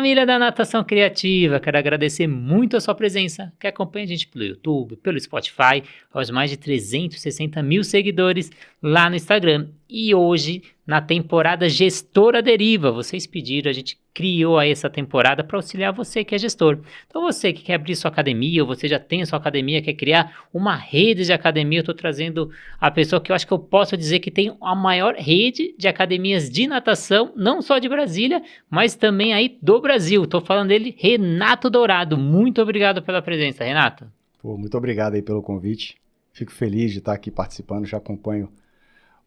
família da Natação Criativa, quero agradecer muito a sua presença, que acompanha a gente pelo YouTube, pelo Spotify, aos mais de 360 mil seguidores lá no Instagram. E hoje, na temporada Gestora Deriva, vocês pediram, a gente criou aí essa temporada para auxiliar você que é gestor. Então você que quer abrir sua academia, ou você já tem a sua academia, quer criar uma rede de academia, eu estou trazendo a pessoa que eu acho que eu posso dizer que tem a maior rede de academias de natação, não só de Brasília, mas também aí do Brasil. Estou falando dele, Renato Dourado. Muito obrigado pela presença, Renato. Pô, muito obrigado aí pelo convite. Fico feliz de estar aqui participando, já acompanho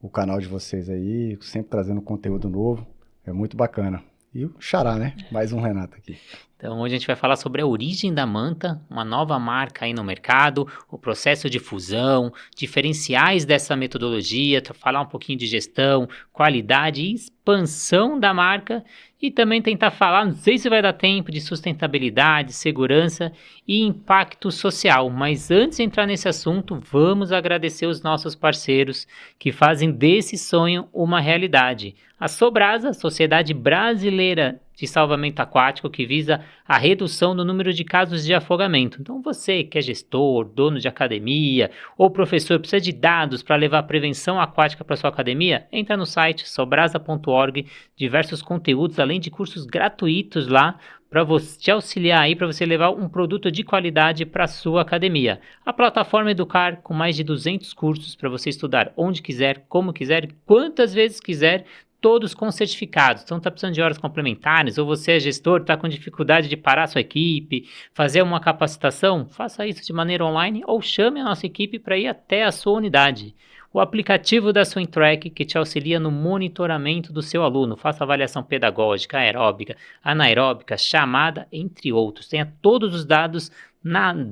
o canal de vocês aí, sempre trazendo conteúdo novo. É muito bacana. E o Xará, né? Mais um Renato aqui. Então hoje a gente vai falar sobre a origem da Manta, uma nova marca aí no mercado, o processo de fusão, diferenciais dessa metodologia, falar um pouquinho de gestão, qualidade e expansão da marca e também tentar falar, não sei se vai dar tempo, de sustentabilidade, segurança e impacto social. Mas antes de entrar nesse assunto, vamos agradecer os nossos parceiros que fazem desse sonho uma realidade. A Sobrasa, Sociedade Brasileira de Salvamento Aquático, que visa a redução do número de casos de afogamento. Então você que é gestor, dono de academia ou professor, precisa de dados para levar a prevenção aquática para sua academia, entra no site sobrasa.org, diversos conteúdos, além de cursos gratuitos lá para te auxiliar aí, para você levar um produto de qualidade para a sua academia. A plataforma Educar, com mais de 200 cursos para você estudar onde quiser, como quiser, quantas vezes quiser, todos com certificados. Então está precisando de horas complementares, ou você é gestor, está com dificuldade de parar a sua equipe, fazer uma capacitação, faça isso de maneira online ou chame a nossa equipe para ir até a sua unidade. O aplicativo da SwimTrack, que te auxilia no monitoramento do seu aluno, faça avaliação pedagógica, aeróbica, anaeróbica, chamada, entre outros. Tenha todos os dados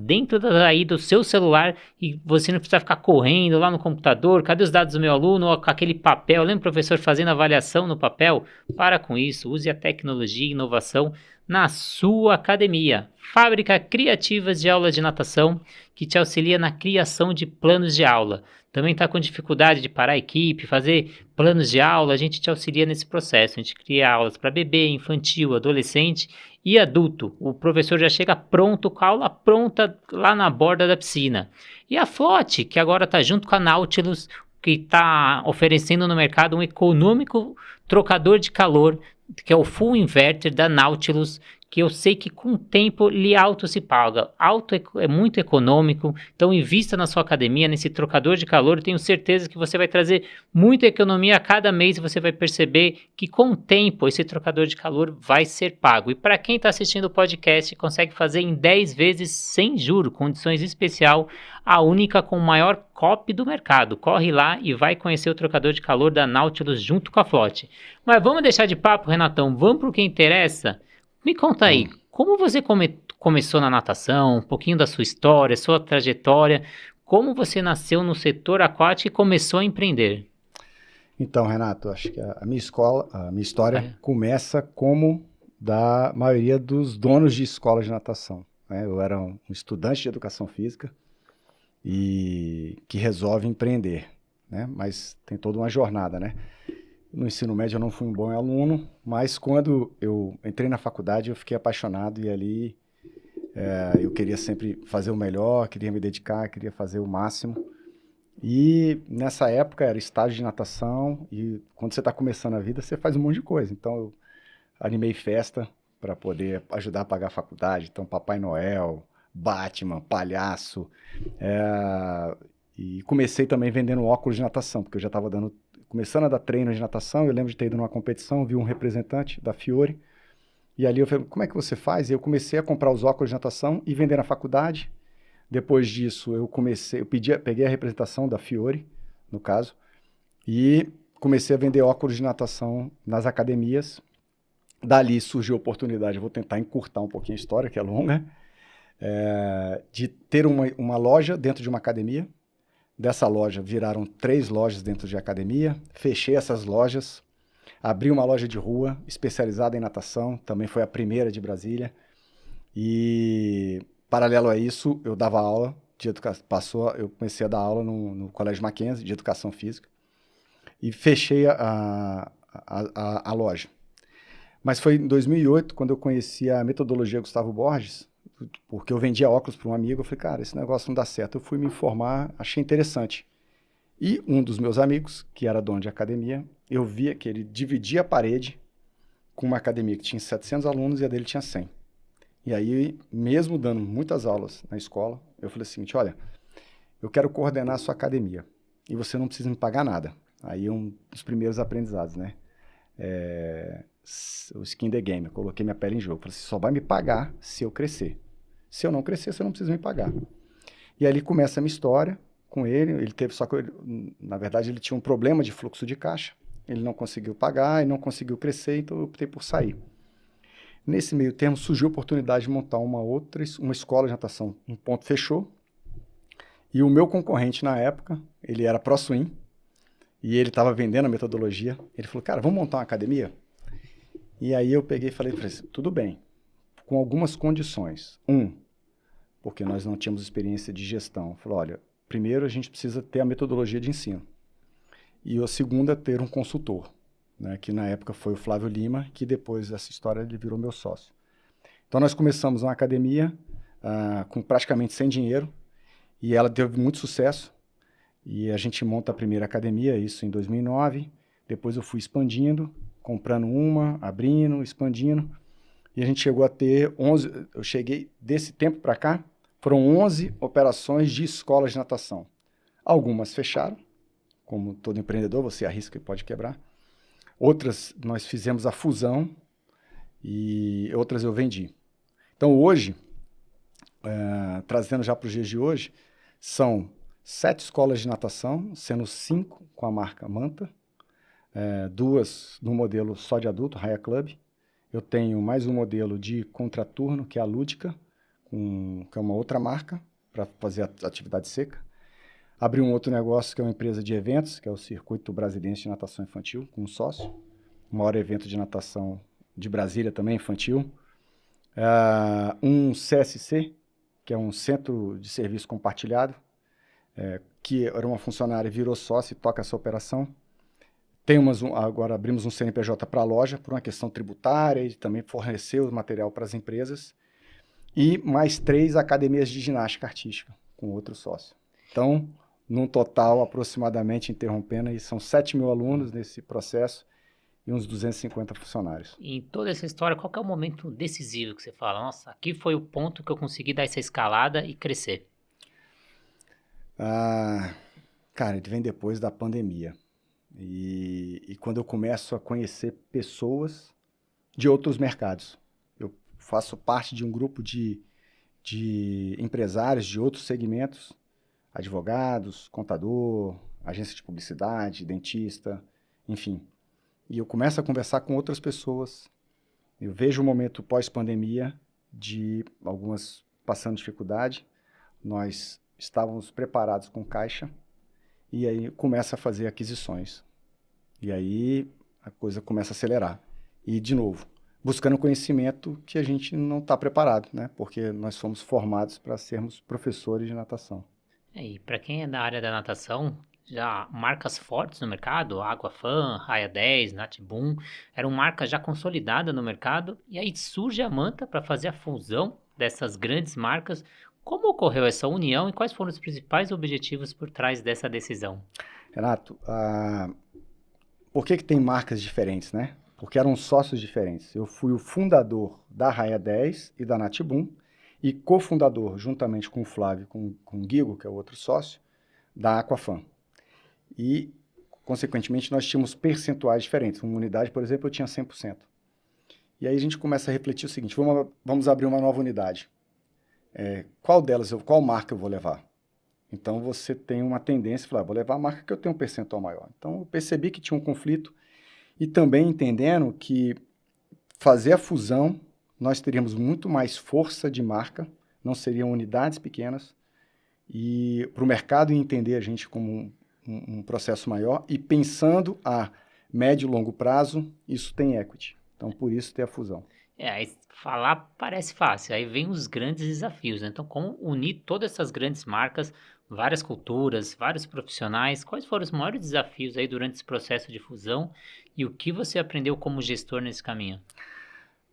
dentro aí do seu celular e você não precisa ficar correndo lá no computador, cadê os dados do meu aluno, ou com aquele papel, lembra o professor fazendo avaliação no papel? Para com isso, use a tecnologia e inovação na sua academia. Fábrica Criativas de Aula de Natação, que te auxilia na criação de planos de aula. Também está com dificuldade de parar a equipe, fazer planos de aula, a gente te auxilia nesse processo. A gente cria aulas para bebê, infantil, adolescente e adulto. O professor já chega pronto, com a aula pronta lá na borda da piscina. E a Flote, que agora está junto com a Nautilus, que está oferecendo no mercado um econômico trocador de calor, que é o Full Inverter da Nautilus, que eu sei que com o tempo lhe auto se paga. Auto é muito econômico, então invista na sua academia, nesse trocador de calor. Eu tenho certeza que você vai trazer muita economia a cada mês e você vai perceber que com o tempo esse trocador de calor vai ser pago. E para quem está assistindo o podcast, consegue fazer em 10 vezes sem juro, condições especial, a única com o maior COP do mercado. Corre lá e vai conhecer o trocador de calor da Nautilus junto com a Flote. Mas vamos deixar de papo, Renatão, vamos para o que interessa? Me conta aí, como você começou na natação, um pouquinho da sua história, sua trajetória, como você nasceu no setor aquático e começou a empreender? Então, Renato, acho que a minha história começa como da maioria dos donos de escolas de natação, né? Eu era um estudante de educação física e que resolve empreender, né? Mas tem toda uma jornada, né? No ensino médio eu não fui um bom aluno, mas quando eu entrei na faculdade eu fiquei apaixonado e ali eu queria sempre fazer o melhor, queria me dedicar, queria fazer o máximo. E nessa época era estágio de natação e quando você está começando a vida você faz um monte de coisa. Então eu animei festa para poder ajudar a pagar a faculdade. Então Papai Noel, Batman, palhaço. E comecei também vendendo óculos de natação, porque eu já estava começando a dar treino de natação. Eu lembro de ter ido numa competição, vi um representante da Fiore, e ali eu falei, como é que você faz? E eu comecei a comprar os óculos de natação e vender na faculdade. Depois disso, peguei a representação da Fiore, no caso, e comecei a vender óculos de natação nas academias. Dali surgiu a oportunidade, eu vou tentar encurtar um pouquinho a história, que é longa, de ter uma loja dentro de uma academia. Dessa loja viraram 3 lojas dentro de academia, fechei essas lojas, abri uma loja de rua especializada em natação, também foi a primeira de Brasília, e paralelo a isso eu dava aula de educação, eu comecei a dar aula no Colégio Mackenzie de Educação Física e fechei a loja. Mas foi em 2008, quando eu conheci a metodologia Gustavo Borges, porque eu vendia óculos para um amigo, eu falei, cara, esse negócio não dá certo. Eu fui me informar, achei interessante. E um dos meus amigos, que era dono de academia, eu via que ele dividia a parede com uma academia que tinha 700 alunos e a dele tinha 100. E aí, mesmo dando muitas aulas na escola, eu falei o seguinte, olha, eu quero coordenar a sua academia e você não precisa me pagar nada. Aí um dos primeiros aprendizados, né? O skin the game, eu coloquei minha pele em jogo. Falei, você só vai me pagar se eu crescer. Se eu não crescer, você não precisa me pagar. E aí começa a minha história com ele. Ele teve, só que, na verdade, ele tinha um problema de fluxo de caixa. Ele não conseguiu pagar e não conseguiu crescer, então eu optei por sair. Nesse meio termo, surgiu a oportunidade de montar uma escola de natação. Um ponto fechou. E o meu concorrente na época, ele era ProSwim, e ele estava vendendo a metodologia. Ele falou, cara, vamos montar uma academia? E aí eu peguei e falei para ele, tudo bem, com algumas condições. Porque nós não tínhamos experiência de gestão. Falou, olha, primeiro a gente precisa ter a metodologia de ensino. E a segunda, ter um consultor, né, que na época foi o Flávio Lima, que depois dessa história ele virou meu sócio. Então nós começamos uma academia com praticamente sem dinheiro, e ela teve muito sucesso. E a gente monta a primeira academia, isso em 2009. Depois eu fui expandindo, comprando uma, abrindo, expandindo. E a gente chegou a ter 11, eu cheguei desse tempo para cá, foram 11 operações de escolas de natação. Algumas fecharam, como todo empreendedor, você arrisca e pode quebrar. Outras nós fizemos a fusão e outras eu vendi. Então hoje, trazendo já para os dias de hoje, são 7 escolas de natação, sendo 5 com a marca Manta, 2 no modelo só de adulto, Raia Club. Eu tenho mais um modelo de contraturno, que é a Lúdica, que é uma outra marca, para fazer a atividade seca. Abri um outro negócio, que é uma empresa de eventos, que é o Circuito Brasiliense de Natação Infantil, com um sócio. O maior evento de natação de Brasília também, infantil. Um CSC, que é um Centro de Serviço Compartilhado, que era uma funcionária e virou sócio e toca essa operação. Agora abrimos um CNPJ para a loja, por uma questão tributária e também fornecer o material para as empresas. E mais 3 academias de ginástica artística, com outro sócio. Então, num total, aproximadamente, interrompendo, aí, são 7 mil alunos nesse processo e uns 250 funcionários. E em toda essa história, qual que é o momento decisivo que você fala? Nossa, aqui foi o ponto que eu consegui dar essa escalada e crescer. Cara, ele vem depois da pandemia. E quando eu começo a conhecer pessoas de outros mercados. Eu faço parte de um grupo de empresários de outros segmentos, advogados, contador, agência de publicidade, dentista, enfim. E eu começo a conversar com outras pessoas. Eu vejo o momento pós-pandemia de algumas passando dificuldade. Nós estávamos preparados com caixa e aí começa a fazer aquisições. E aí a coisa começa a acelerar. E, de novo, buscando conhecimento que a gente não está preparado, né? Porque nós fomos formados para sermos professores de natação. E para quem é da área da natação, já marcas fortes no mercado, Aquafan, Raia 10, Natboom, eram marcas já consolidadas no mercado, e aí surge a Manta para fazer a fusão dessas grandes marcas. Como ocorreu essa união e quais foram os principais objetivos por trás dessa decisão? Renato, por que tem marcas diferentes, né? Porque eram sócios diferentes. Eu fui o fundador da Raia 10 e da Natboom e cofundador, juntamente com o Flávio, com o Guigo, que é o outro sócio, da Aquafan. E, consequentemente, nós tínhamos percentuais diferentes. Uma unidade, por exemplo, eu tinha 100%. E aí a gente começa a refletir o seguinte, vamos abrir uma nova unidade. Qual marca eu vou levar? Então você tem uma tendência, falar, vou levar a marca que eu tenho um percentual maior. Então eu percebi que tinha um conflito e também entendendo que fazer a fusão, nós teríamos muito mais força de marca, não seriam unidades pequenas, e para o mercado entender a gente como um processo maior, e pensando a médio e longo prazo, isso tem equity. Então, por isso ter a fusão. Aí falar parece fácil, aí vem os grandes desafios, né? Então, como unir todas essas grandes marcas, várias culturas, vários profissionais, quais foram os maiores desafios aí durante esse processo de fusão e o que você aprendeu como gestor nesse caminho?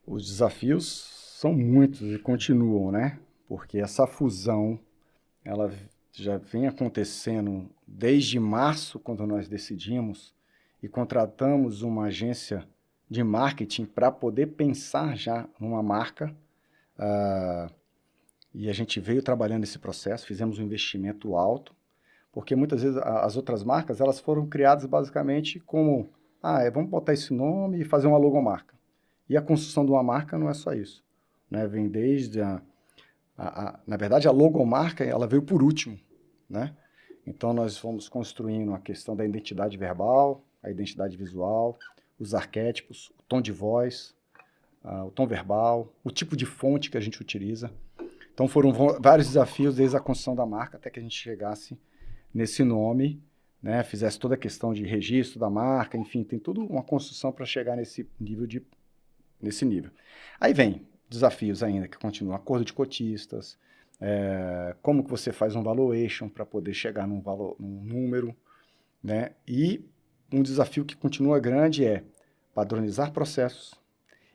Os desafios são muitos e continuam, né? Porque essa fusão, ela já vem acontecendo desde março, quando nós decidimos e contratamos uma agência de marketing para poder pensar já numa marca. E a gente veio trabalhando esse processo, fizemos um investimento alto, porque muitas vezes as outras marcas, elas foram criadas basicamente como, vamos botar esse nome e fazer uma logomarca. E a construção de uma marca não é só isso, né? Vem desde na verdade, a logomarca, ela veio por último, né? Então, nós fomos construindo a questão da identidade verbal, a identidade visual, os arquétipos, o tom de voz, o tom verbal, o tipo de fonte que a gente utiliza. Então, foram vários desafios desde a construção da marca até que a gente chegasse nesse nome, né? Fizesse toda a questão de registro da marca, enfim, tem toda uma construção para chegar nesse nível. Aí vem desafios ainda, que continuam, acordo de cotistas, como que você faz um valuation para poder chegar num número, né? E um desafio que continua grande é padronizar processos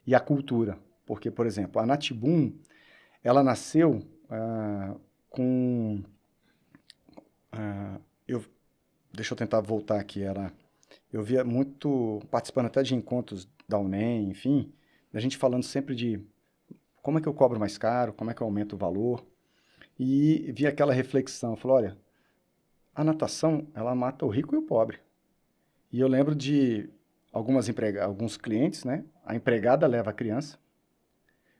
e a cultura. Porque, por exemplo, a Natibum, ela nasceu com... deixa eu tentar voltar aqui. Eu via muito, participando até de encontros da UNEM, enfim, a gente falando sempre de como é que eu cobro mais caro, como é que eu aumento o valor. E vi aquela reflexão, falou, olha, a natação, ela mata o rico e o pobre. E eu lembro de alguns clientes, né? A empregada leva a criança,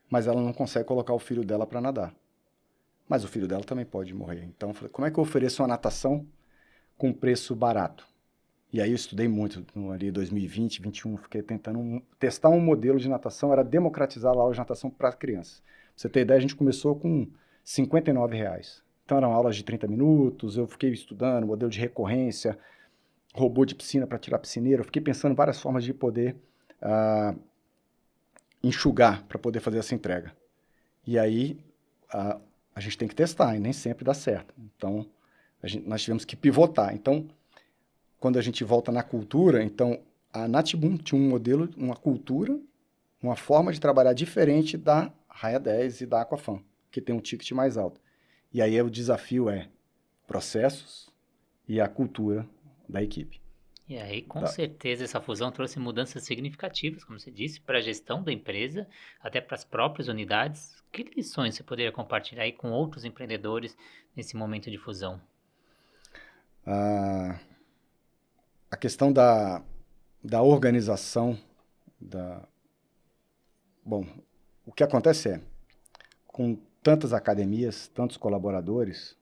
mas ela não consegue colocar o filho dela para nadar. Mas o filho dela também pode morrer. Então, eu falei, como é que eu ofereço uma natação com preço barato? E aí eu estudei muito, ali 2020, 2021, fiquei tentando testar um modelo de natação, era democratizar a aula de natação para crianças. Pra você ter ideia, a gente começou com R$ 59. Então eram aulas de 30 minutos, eu fiquei estudando modelo de recorrência, robô de piscina para tirar piscineiro, eu fiquei pensando em várias formas de poder enxugar para poder fazer essa entrega. E aí a gente tem que testar e nem sempre dá certo. Então nós tivemos que pivotar. Então, quando a gente volta na cultura, então a Natibum tinha um modelo, uma cultura, uma forma de trabalhar diferente da Raia 10 e da Aquafan, que tem um ticket mais alto. E aí o desafio é processos e a cultura da equipe. E aí, com certeza, essa fusão trouxe mudanças significativas, como você disse, para a gestão da empresa, até para as próprias unidades. Que lições você poderia compartilhar aí com outros empreendedores nesse momento de fusão? A questão da organização, bom, o que acontece é, com tantas academias, tantos colaboradores,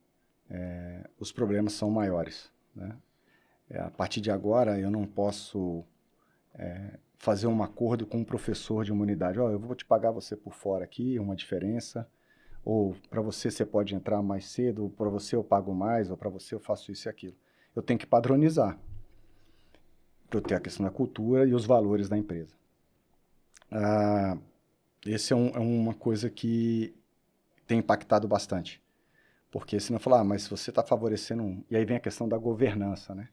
os problemas são maiores, né? A partir de agora, eu não posso fazer um acordo com um professor de uma unidade. Eu vou te pagar você por fora aqui, uma diferença, ou para você pode entrar mais cedo, ou para você eu pago mais, ou para você eu faço isso e aquilo. Eu tenho que padronizar, para eu ter a questão da cultura e os valores da empresa. Esse é uma coisa que tem impactado bastante. Porque senão falar, mas você está favorecendo um... E aí vem a questão da governança, né?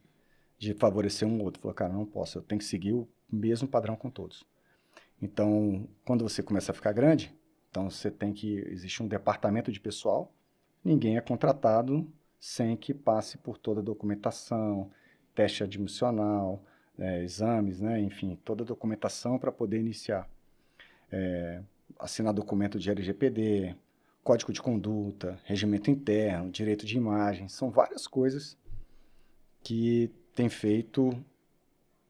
De favorecer um outro. Falar, cara, não posso, eu tenho que seguir o mesmo padrão com todos. Então, quando você começa a ficar grande, então existe um departamento de pessoal, ninguém é contratado sem que passe por toda a documentação, teste admissional, exames, né? Enfim, toda a documentação para poder iniciar. Assinar documento de LGPD, código de conduta, regimento interno, direito de imagem, são várias coisas que tem feito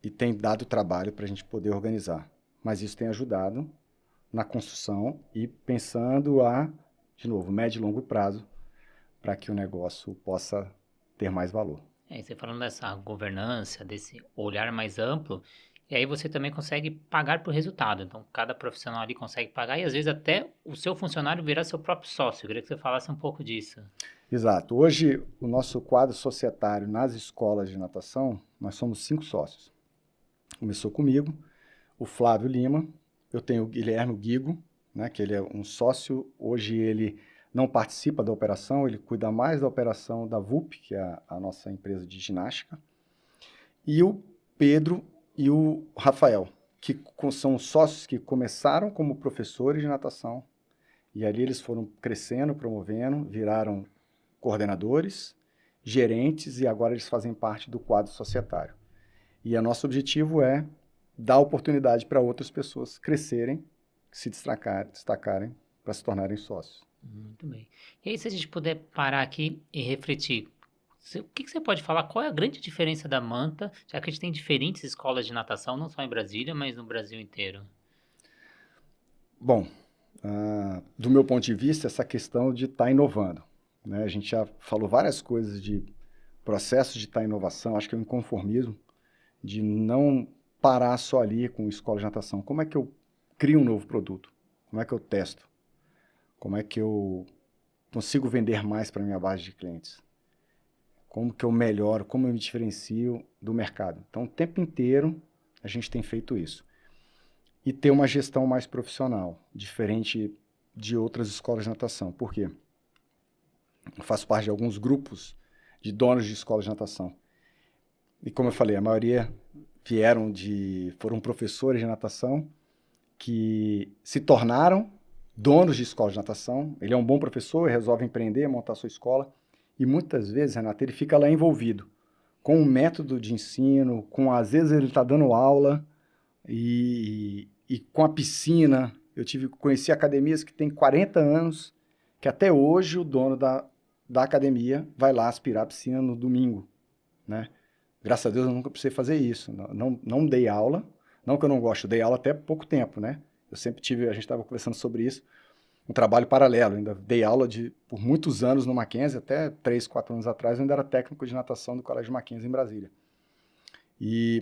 e tem dado trabalho para a gente poder organizar. Mas isso tem ajudado na construção e pensando de novo, médio e longo prazo, para que o negócio possa ter mais valor. Você falando dessa governança, desse olhar mais amplo, e aí você também consegue pagar por resultado. Então, cada profissional ali consegue pagar e às vezes até o seu funcionário virar seu próprio sócio. Eu queria que você falasse um pouco disso. Exato. Hoje, o nosso quadro societário nas escolas de natação, nós somos 5 sócios. Começou comigo, o Flávio Lima, eu tenho o Guilherme Guigo, né, que ele é um sócio, hoje ele não participa da operação, ele cuida mais da operação da VUP, que é a nossa empresa de ginástica, e o Pedro e o Rafael. são sócios que começaram como professores de natação, e ali eles foram crescendo, promovendo, viraram coordenadores, gerentes, e agora eles fazem parte do quadro societário. E o nosso objetivo é dar oportunidade para outras pessoas crescerem, se destacarem para se tornarem sócios. Muito bem. E aí, se a gente puder parar aqui e refletir, o que você pode falar? Qual é a grande diferença da Manta, já que a gente tem diferentes escolas de natação, não só em Brasília, mas no Brasil inteiro? Bom, do meu ponto de vista, essa questão de estar inovando, né? A gente já falou várias coisas de processos de estar em inovação, acho que é um inconformismo, de não parar só ali com escola de natação. Como é que eu crio um novo produto? Como é que eu testo? Como é que eu consigo vender mais para a minha base de clientes? Como que eu melhoro, como eu me diferencio do mercado? Então, o tempo inteiro a gente tem feito isso. E ter uma gestão mais profissional, diferente de outras escolas de natação. Por quê? Eu faço parte de alguns grupos de donos de escolas de natação. E como eu falei, a maioria foram professores de natação que se tornaram donos de escolas de natação. Ele é um bom professor, resolve empreender, montar sua escola. E muitas vezes, Renato, ele fica lá envolvido com o método de ensino, às vezes ele está dando aula e com a piscina. Conheci academias que têm 40 anos, que até hoje o dono da academia vai lá aspirar a piscina no domingo, né? Graças a Deus eu nunca precisei fazer isso. Não dei aula, não que eu não gosto, dei aula até pouco tempo, né? Eu sempre a gente estava conversando sobre isso, um trabalho paralelo. Eu ainda dei aula por muitos anos no Mackenzie, até 3, 4 anos atrás eu ainda era técnico de natação do Colégio Mackenzie em Brasília.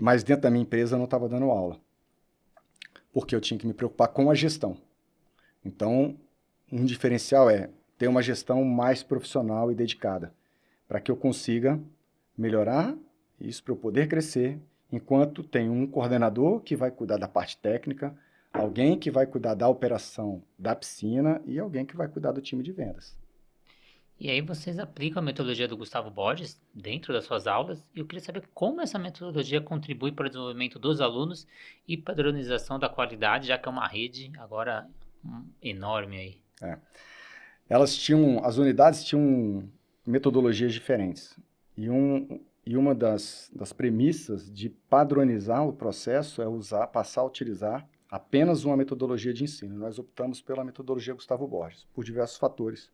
Mas dentro da minha empresa eu não estava dando aula, porque eu tinha que me preocupar com a gestão. Então, um diferencial é ter uma gestão mais profissional e dedicada, para que eu consiga melhorar isso, para eu poder crescer, enquanto tem um coordenador que vai cuidar da parte técnica, alguém que vai cuidar da operação da piscina e alguém que vai cuidar do time de vendas. E aí vocês aplicam a metodologia do Gustavo Borges dentro das suas aulas, e eu queria saber como essa metodologia contribui para o desenvolvimento dos alunos e padronização da qualidade, já que é uma rede agora enorme aí. As unidades tinham metodologias diferentes. E uma das premissas de padronizar o processo é passar a utilizar apenas uma metodologia de ensino. Nós optamos pela metodologia Gustavo Borges, por diversos fatores.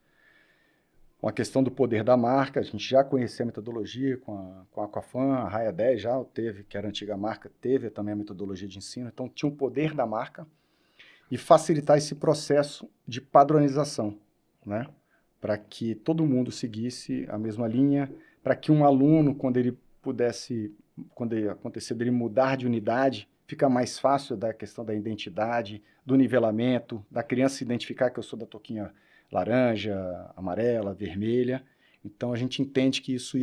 Com a questão do poder da marca, a gente já conhecia a metodologia com a Aquafan, a Raia 10 já teve, que era a antiga marca, teve também a metodologia de ensino, então tinha o poder da marca e facilitar esse processo de padronização, né? Para que todo mundo seguisse a mesma linha, para que um aluno, quando acontecer dele mudar de unidade, fica mais fácil da questão da identidade, do nivelamento, da criança identificar que eu sou da touquinha laranja, amarela, vermelha. Então, a gente entende que isso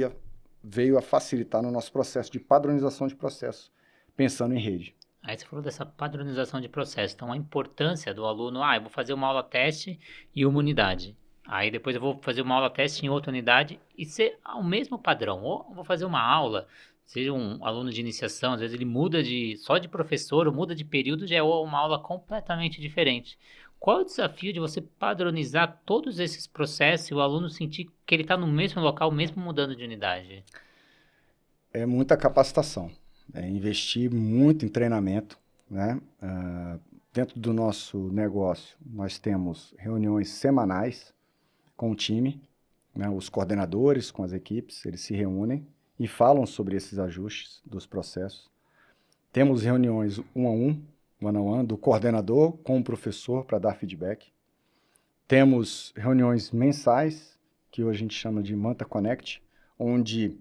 veio a facilitar no nosso processo de padronização de processo, pensando em rede. Aí você falou dessa padronização de processo. Então, a importância do aluno, eu vou fazer uma aula teste e uma unidade. Aí depois eu vou fazer uma aula teste em outra unidade e ser o mesmo padrão. Ou eu vou fazer uma aula, seja um aluno de iniciação, às vezes ele muda só de professor, ou muda de período, já é uma aula completamente diferente. Qual é o desafio de você padronizar todos esses processos e o aluno sentir que ele está no mesmo local, mesmo mudando de unidade? É muita capacitação, é investir muito em treinamento, né? Dentro do nosso negócio, nós temos reuniões semanais com o time, né? Os coordenadores com as equipes, eles se reúnem e falam sobre esses ajustes dos processos. Temos reuniões one-on-one, do coordenador com o professor para dar feedback. Temos reuniões mensais, que hoje a gente chama de Manta Connect, onde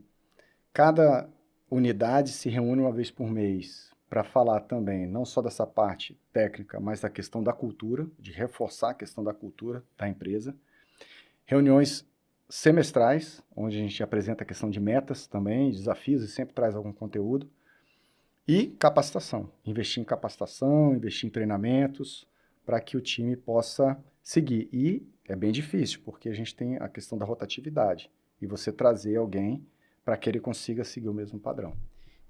cada unidade se reúne uma vez por mês para falar também, não só dessa parte técnica, mas da questão da cultura, de reforçar a questão da cultura da empresa. Reuniões semestrais, onde a gente apresenta a questão de metas também, desafios e sempre traz algum conteúdo. E capacitação, investir em treinamentos, para que o time possa seguir. E é bem difícil, porque a gente tem a questão da rotatividade, e você trazer alguém para que ele consiga seguir o mesmo padrão.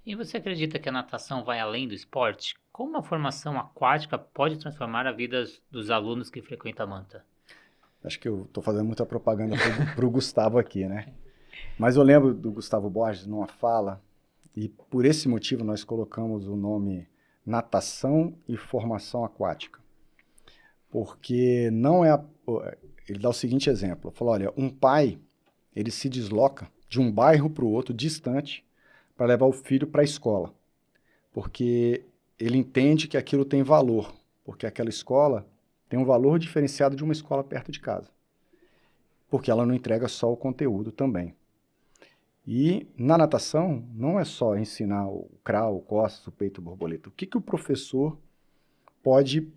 E você acredita que a natação vai além do esporte? Como a formação aquática pode transformar a vida dos alunos que frequentam a Manta? Acho que eu estou fazendo muita propaganda para o Gustavo aqui, né? Mas eu lembro do Gustavo Borges numa fala, e por esse motivo nós colocamos o nome natação e formação aquática. Porque não é... Ele dá o seguinte exemplo, falou, olha, um pai, ele se desloca de um bairro para o outro, distante, para levar o filho para a escola. Porque ele entende que aquilo tem valor, porque aquela escola tem um valor diferenciado de uma escola perto de casa. Porque ela não entrega só o conteúdo também. E na natação, não é só ensinar o crawl, o costas, o peito, o borboleta. O que o professor pode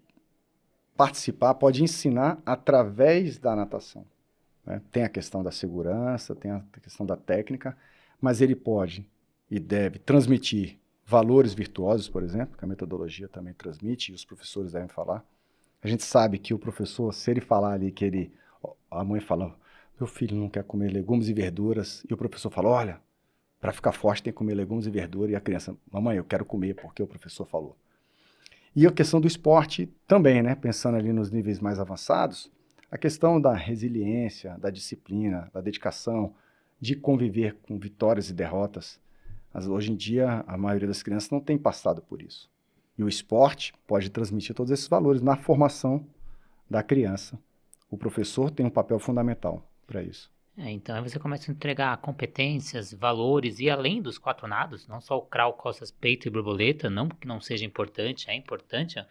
participar, pode ensinar através da natação, né? Tem a questão da segurança, tem a questão da técnica, mas ele pode e deve transmitir valores virtuosos, por exemplo, que a metodologia também transmite, e os professores devem falar. A gente sabe que o professor, se ele falar ali que ele... A mãe fala, meu filho não quer comer legumes e verduras, e o professor fala, olha, para ficar forte tem que comer legumes e verduras, e a criança, mamãe, eu quero comer porque o professor falou. E a questão do esporte também, né? Pensando ali nos níveis mais avançados, a questão da resiliência, da disciplina, da dedicação, de conviver com vitórias e derrotas. Mas hoje em dia, a maioria das crianças não tem passado por isso. E o esporte pode transmitir todos esses valores na formação da criança. O professor tem um papel fundamental para isso. Então aí você começa a entregar competências, valores e além dos 4 nados, não só o crawl, costas, peito e borboleta, não que não seja importante, é importante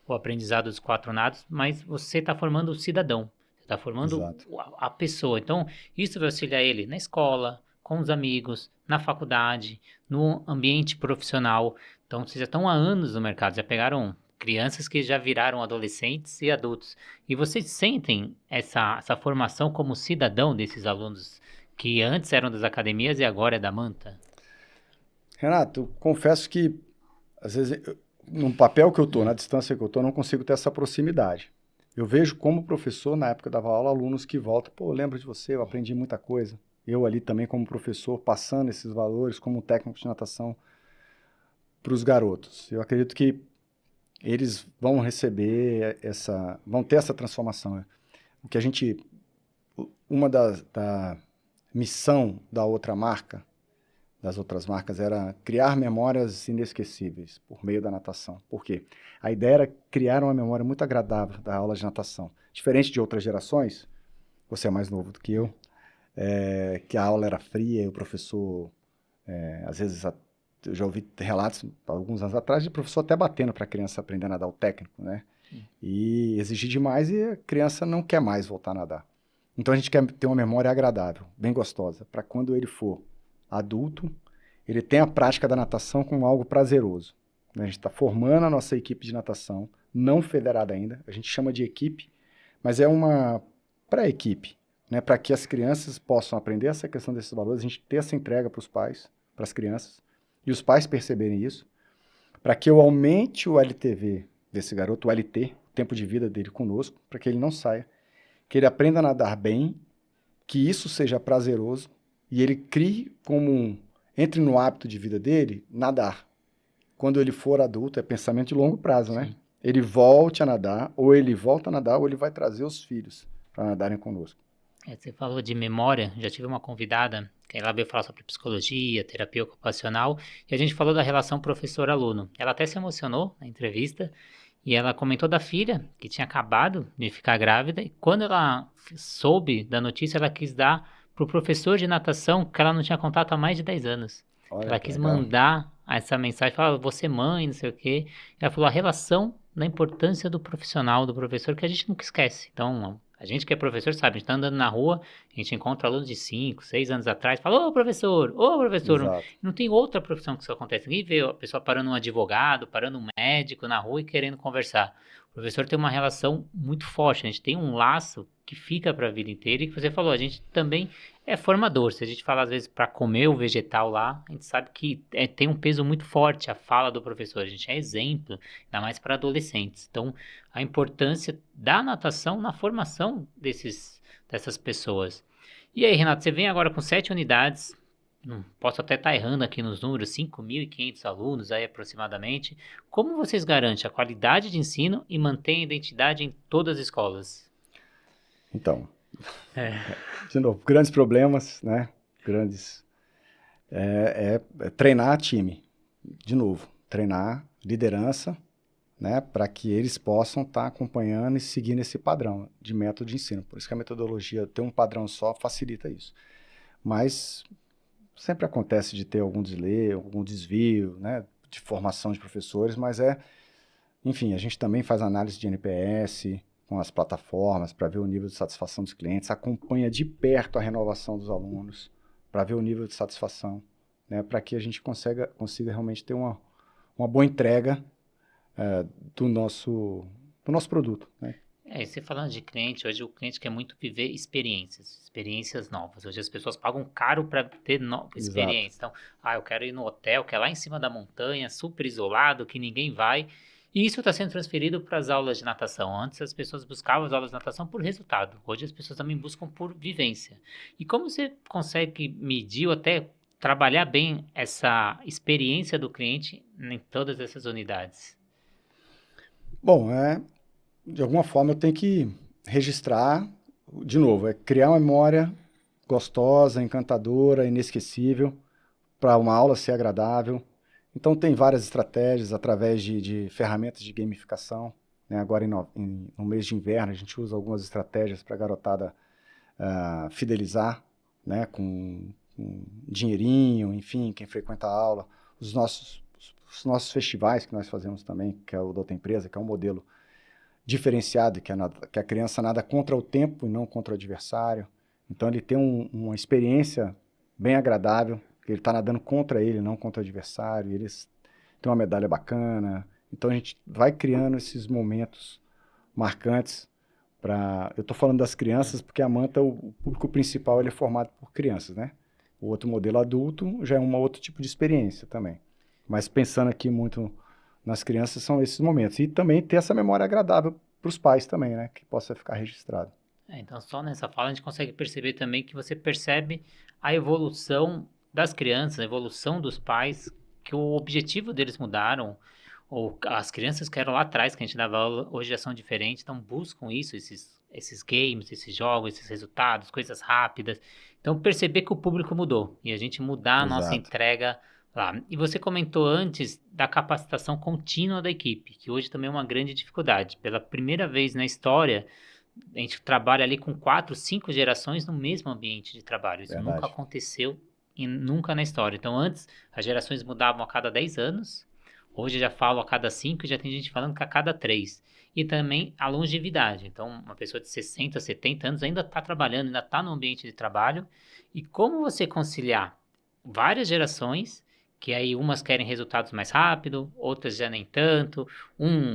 o aprendizado dos 4 nados, mas você está formando o cidadão, você está formando Exato. a pessoa. Então isso vai auxiliar ele na escola, com os amigos, na faculdade, no ambiente profissional. Então vocês já estão há anos no mercado, já pegaram crianças que já viraram adolescentes e adultos. E vocês sentem essa formação como cidadão desses alunos que antes eram das academias e agora é da Manta? Renato, confesso que, às vezes, no papel que eu estou, na distância que eu estou, eu não consigo ter essa proximidade. Eu vejo como professor, na época eu dava aula, alunos que voltam, pô, eu lembro de você, eu aprendi muita coisa. Eu ali também como professor, passando esses valores como técnico de natação para os garotos. Eu acredito que eles vão receber vão ter essa transformação. O que a gente, uma da missão da outra marca, das outras marcas, era criar memórias inesquecíveis por meio da natação. Por quê? A ideia era criar uma memória muito agradável da aula de natação. Diferente de outras gerações, você é mais novo do que eu, que a aula era fria e o professor, às vezes, eu já ouvi relatos, alguns anos atrás, de professor até batendo para a criança aprender a nadar, o técnico, né? E exigir demais e a criança não quer mais voltar a nadar. Então a gente quer ter uma memória agradável, bem gostosa, para quando ele for adulto, ele tem a prática da natação como algo prazeroso. A gente está formando a nossa equipe de natação, não federada ainda, a gente chama de equipe, mas é uma pré-equipe, né, para que as crianças possam aprender essa questão desses valores, a gente ter essa entrega para os pais, para as crianças, e os pais perceberem isso, para que eu aumente o LTV desse garoto, o LT, o tempo de vida dele conosco, para que ele não saia, que ele aprenda a nadar bem, que isso seja prazeroso, e ele crie entre no hábito de vida dele, nadar. Quando ele for adulto, é pensamento de longo prazo, né? Sim. Ele volte a nadar, ou ele volta a nadar, ou ele vai trazer os filhos para nadarem conosco. Você falou de memória, já tive uma convidada que ela veio falar sobre psicologia, terapia ocupacional, e a gente falou da relação professor-aluno. Ela até se emocionou na entrevista, e ela comentou da filha, que tinha acabado de ficar grávida, e quando ela soube da notícia, ela quis dar para o professor de natação, que ela não tinha contato há mais de 10 anos. Olha Ela que quis legal. mandar essa mensagem, falar, você mãe, não sei o quê. Ela falou a relação da importância do profissional, do professor, que a gente nunca esquece. Então, a gente que é professor sabe, a gente tá andando na rua, a gente encontra alunos de 5, 6 anos atrás, fala, ô professor, Exato. não tem outra profissão que isso acontece. Ninguém vê a pessoa parando um advogado, parando um médico na rua e querendo conversar. O professor tem uma relação muito forte, a gente tem um laço que fica para a vida inteira e que você falou, a gente também é formador. Se a gente fala às vezes para comer o vegetal lá, a gente sabe que tem um peso muito forte a fala do professor, a gente é exemplo, ainda mais para adolescentes. Então, a importância da natação na formação dessas pessoas. E aí, Renato, você vem agora com 7 unidades, não posso até estar errando aqui nos números, 5.500 alunos aí aproximadamente. Como vocês garantem a qualidade de ensino e mantêm a identidade em todas as escolas? Então, É. de novo, grandes problemas, né? Grandes. É treinar time. De novo, treinar liderança, né? Para que eles possam estar acompanhando e seguindo esse padrão de método de ensino. Por isso que a metodologia ter um padrão só facilita isso. Mas sempre acontece de ter algum delay, algum desvio, né? De formação de professores, mas enfim, a gente também faz análise de NPS com as plataformas para ver o nível de satisfação dos clientes, acompanha de perto a renovação dos alunos para ver o nível de satisfação, né, para que a gente consiga realmente ter uma boa entrega do nosso produto, né? E você falando de cliente, hoje o cliente quer muito viver experiências novas. Hoje as pessoas pagam caro para ter Exato. experiências. Então, eu quero ir no hotel que é lá em cima da montanha, super isolado, que ninguém vai. E isso está sendo transferido para as aulas de natação. Antes as pessoas buscavam as aulas de natação por resultado. Hoje as pessoas também buscam por vivência. E como você consegue medir ou até trabalhar bem essa experiência do cliente em todas essas unidades? Bom, de alguma forma eu tenho que registrar, de novo, criar uma memória gostosa, encantadora, inesquecível, para uma aula ser agradável. Então tem várias estratégias através de ferramentas de gamificação, né? Agora no mês de inverno a gente usa algumas estratégias para a garotada fidelizar, né? Com dinheirinho, enfim, quem frequenta a aula. Os nossos festivais que nós fazemos também, que é o da outra empresa, que é um modelo diferenciado, que a criança nada contra o tempo e não contra o adversário. Então ele tem uma experiência bem agradável, ele está nadando contra ele, não contra o adversário, eles têm uma medalha bacana. Então a gente vai criando esses momentos marcantes. Eu estou falando das crianças porque a Manta, o público principal, ele é formado por crianças, né? O outro modelo adulto já é um outro tipo de experiência também. Mas pensando aqui muito nas crianças, são esses momentos. E também ter essa memória agradável para os pais também, né? Que possa ficar registrado. Então, só nessa fala a gente consegue perceber também que você percebe a evolução das crianças, a evolução dos pais, que o objetivo deles mudaram, ou as crianças que eram lá atrás, que a gente dava aula, hoje já são diferentes, então buscam isso, esses games, esses jogos, esses resultados, coisas rápidas. Então, perceber que o público mudou e a gente mudar a nossa Exato. entrega lá. E você comentou antes da capacitação contínua da equipe, que hoje também é uma grande dificuldade. Pela primeira vez na história, a gente trabalha ali com 4, 5 gerações no mesmo ambiente de trabalho. Isso nunca Verdade. aconteceu e nunca na história. Então, antes, as gerações mudavam a cada 10 anos. Hoje já falo a cada 5 e já tem gente falando que a cada 3. E também a longevidade. Então, uma pessoa de 60, 70 anos ainda está trabalhando, ainda está no ambiente de trabalho. E como você conciliar várias gerações, que aí umas querem resultados mais rápido, outras já nem tanto.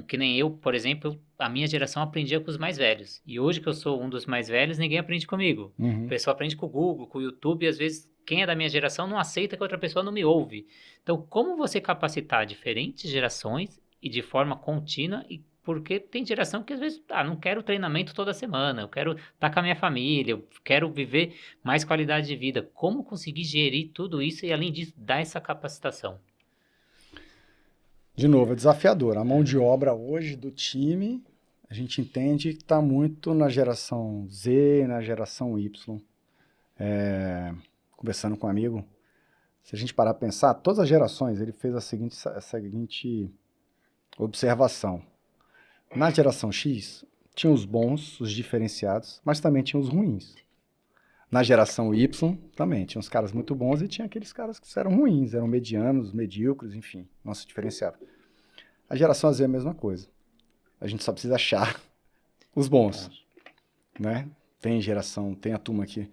Que nem eu, por exemplo, a minha geração aprendia com os mais velhos. E hoje que eu sou um dos mais velhos, ninguém aprende comigo. O Uhum. pessoal aprende com o Google, com o YouTube, e às vezes quem é da minha geração não aceita que outra pessoa não me ouve. Então, como você capacitar diferentes gerações e de forma contínua e porque tem geração que às vezes, não quero treinamento toda semana, eu quero estar com a minha família, eu quero viver mais qualidade de vida. Como conseguir gerir tudo isso e, além disso, dar essa capacitação? De novo, é desafiador. A mão de obra hoje do time, a gente entende que está muito na geração Z, na geração Y. Conversando com um amigo, se a gente parar para pensar, todas as gerações, ele fez a seguinte observação. Na geração X, tinha os bons, os diferenciados, mas também tinha os ruins. Na geração Y, também, tinha uns caras muito bons e tinha aqueles caras que eram ruins, eram medianos, medíocres, enfim, não se diferenciava. A geração Z é a mesma coisa. A gente só precisa achar os bons, né? Tem a turma que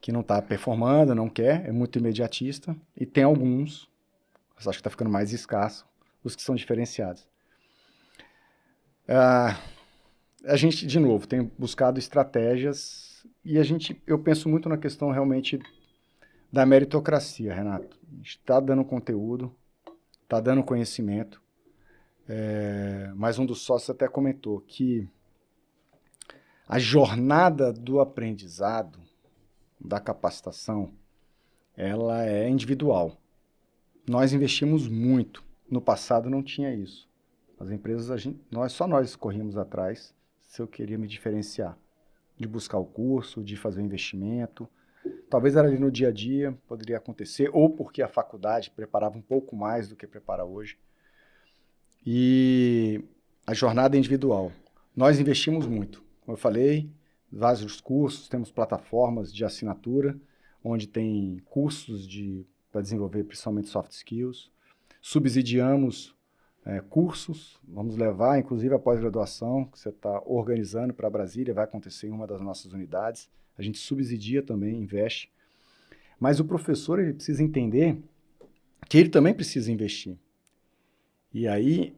não está performando, não quer, é muito imediatista, e tem alguns, eu acho que está ficando mais escasso, os que são diferenciados. A gente, de novo, tem buscado estratégias e eu penso muito na questão realmente da meritocracia, Renato. A gente está dando conteúdo, está dando conhecimento, mas um dos sócios até comentou que a jornada do aprendizado, da capacitação, ela é individual. Nós investimos muito. No passado não tinha isso. As empresas, só nós corríamos atrás se eu queria me diferenciar. De buscar o curso, de fazer o investimento. Talvez era ali no dia a dia, poderia acontecer, ou porque a faculdade preparava um pouco mais do que prepara hoje. E a jornada é individual. Nós investimos muito. Como eu falei, vários cursos, temos plataformas de assinatura, onde tem cursos para desenvolver principalmente soft skills. Subsidiamos cursos, vamos levar inclusive a pós-graduação, que você está organizando para Brasília, vai acontecer em uma das nossas unidades. A gente subsidia também, investe. Mas o professor ele precisa entender que ele também precisa investir. E aí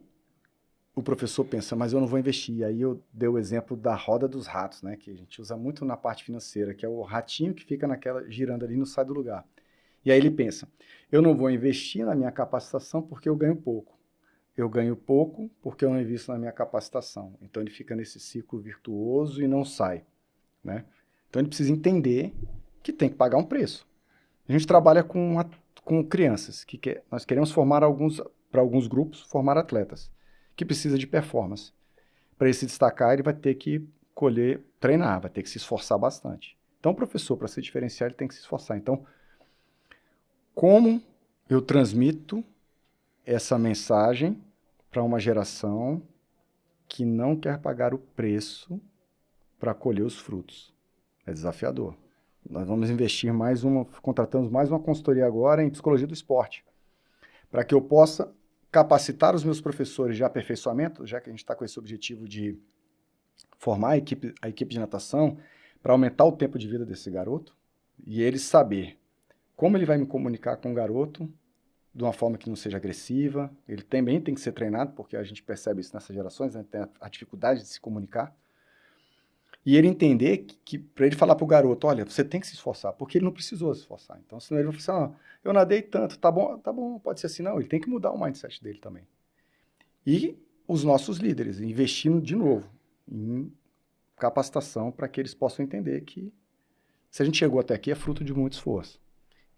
o professor pensa, mas eu não vou investir. E aí eu dei o exemplo da roda dos ratos, né, que a gente usa muito na parte financeira, que é o ratinho que fica girando ali e não sai do lugar. E aí ele pensa, eu não vou investir na minha capacitação porque eu ganho pouco. Eu ganho pouco porque eu não invisto na minha capacitação. Então ele fica nesse ciclo virtuoso e não sai, né? Então ele precisa entender que tem que pagar um preço. A gente trabalha com crianças, nós queremos formar para alguns grupos, formar atletas, que precisa de performance. Para ele se destacar, ele vai ter que treinar, vai ter que se esforçar bastante. Então o professor, para se diferenciar, ele tem que se esforçar. Então, como eu transmito essa mensagem para uma geração que não quer pagar o preço para colher os frutos? É desafiador. Nós vamos investir contratamos mais uma consultoria agora em psicologia do esporte, para que eu possa capacitar os meus professores de aperfeiçoamento, já que a gente está com esse objetivo de formar a equipe de natação, para aumentar o tempo de vida desse garoto, e ele saber como ele vai me comunicar com o garoto de uma forma que não seja agressiva. Ele também tem que ser treinado, porque a gente percebe isso nessas gerações, né? Tem a dificuldade de se comunicar. E ele entender que para ele falar para o garoto, olha, você tem que se esforçar, porque ele não precisou se esforçar. Então, senão ele vai falar assim, eu nadei tanto, tá bom, pode ser assim. Não, ele tem que mudar o mindset dele também. E os nossos líderes, investindo de novo em capacitação para que eles possam entender que se a gente chegou até aqui é fruto de muito esforço.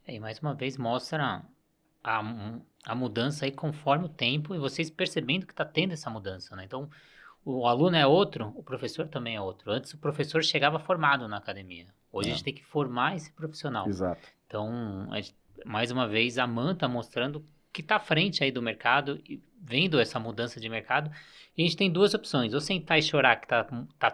E mais uma vez mostra a mudança aí conforme o tempo e vocês percebendo que está tendo essa mudança, né? Então, o aluno é outro, o professor também é outro. Antes o professor chegava formado na academia. Hoje a gente tem que formar esse profissional. Exato. Então, mais uma vez, a MAN está mostrando que está à frente aí do mercado, e vendo essa mudança de mercado. E a gente tem duas opções, ou sentar e chorar que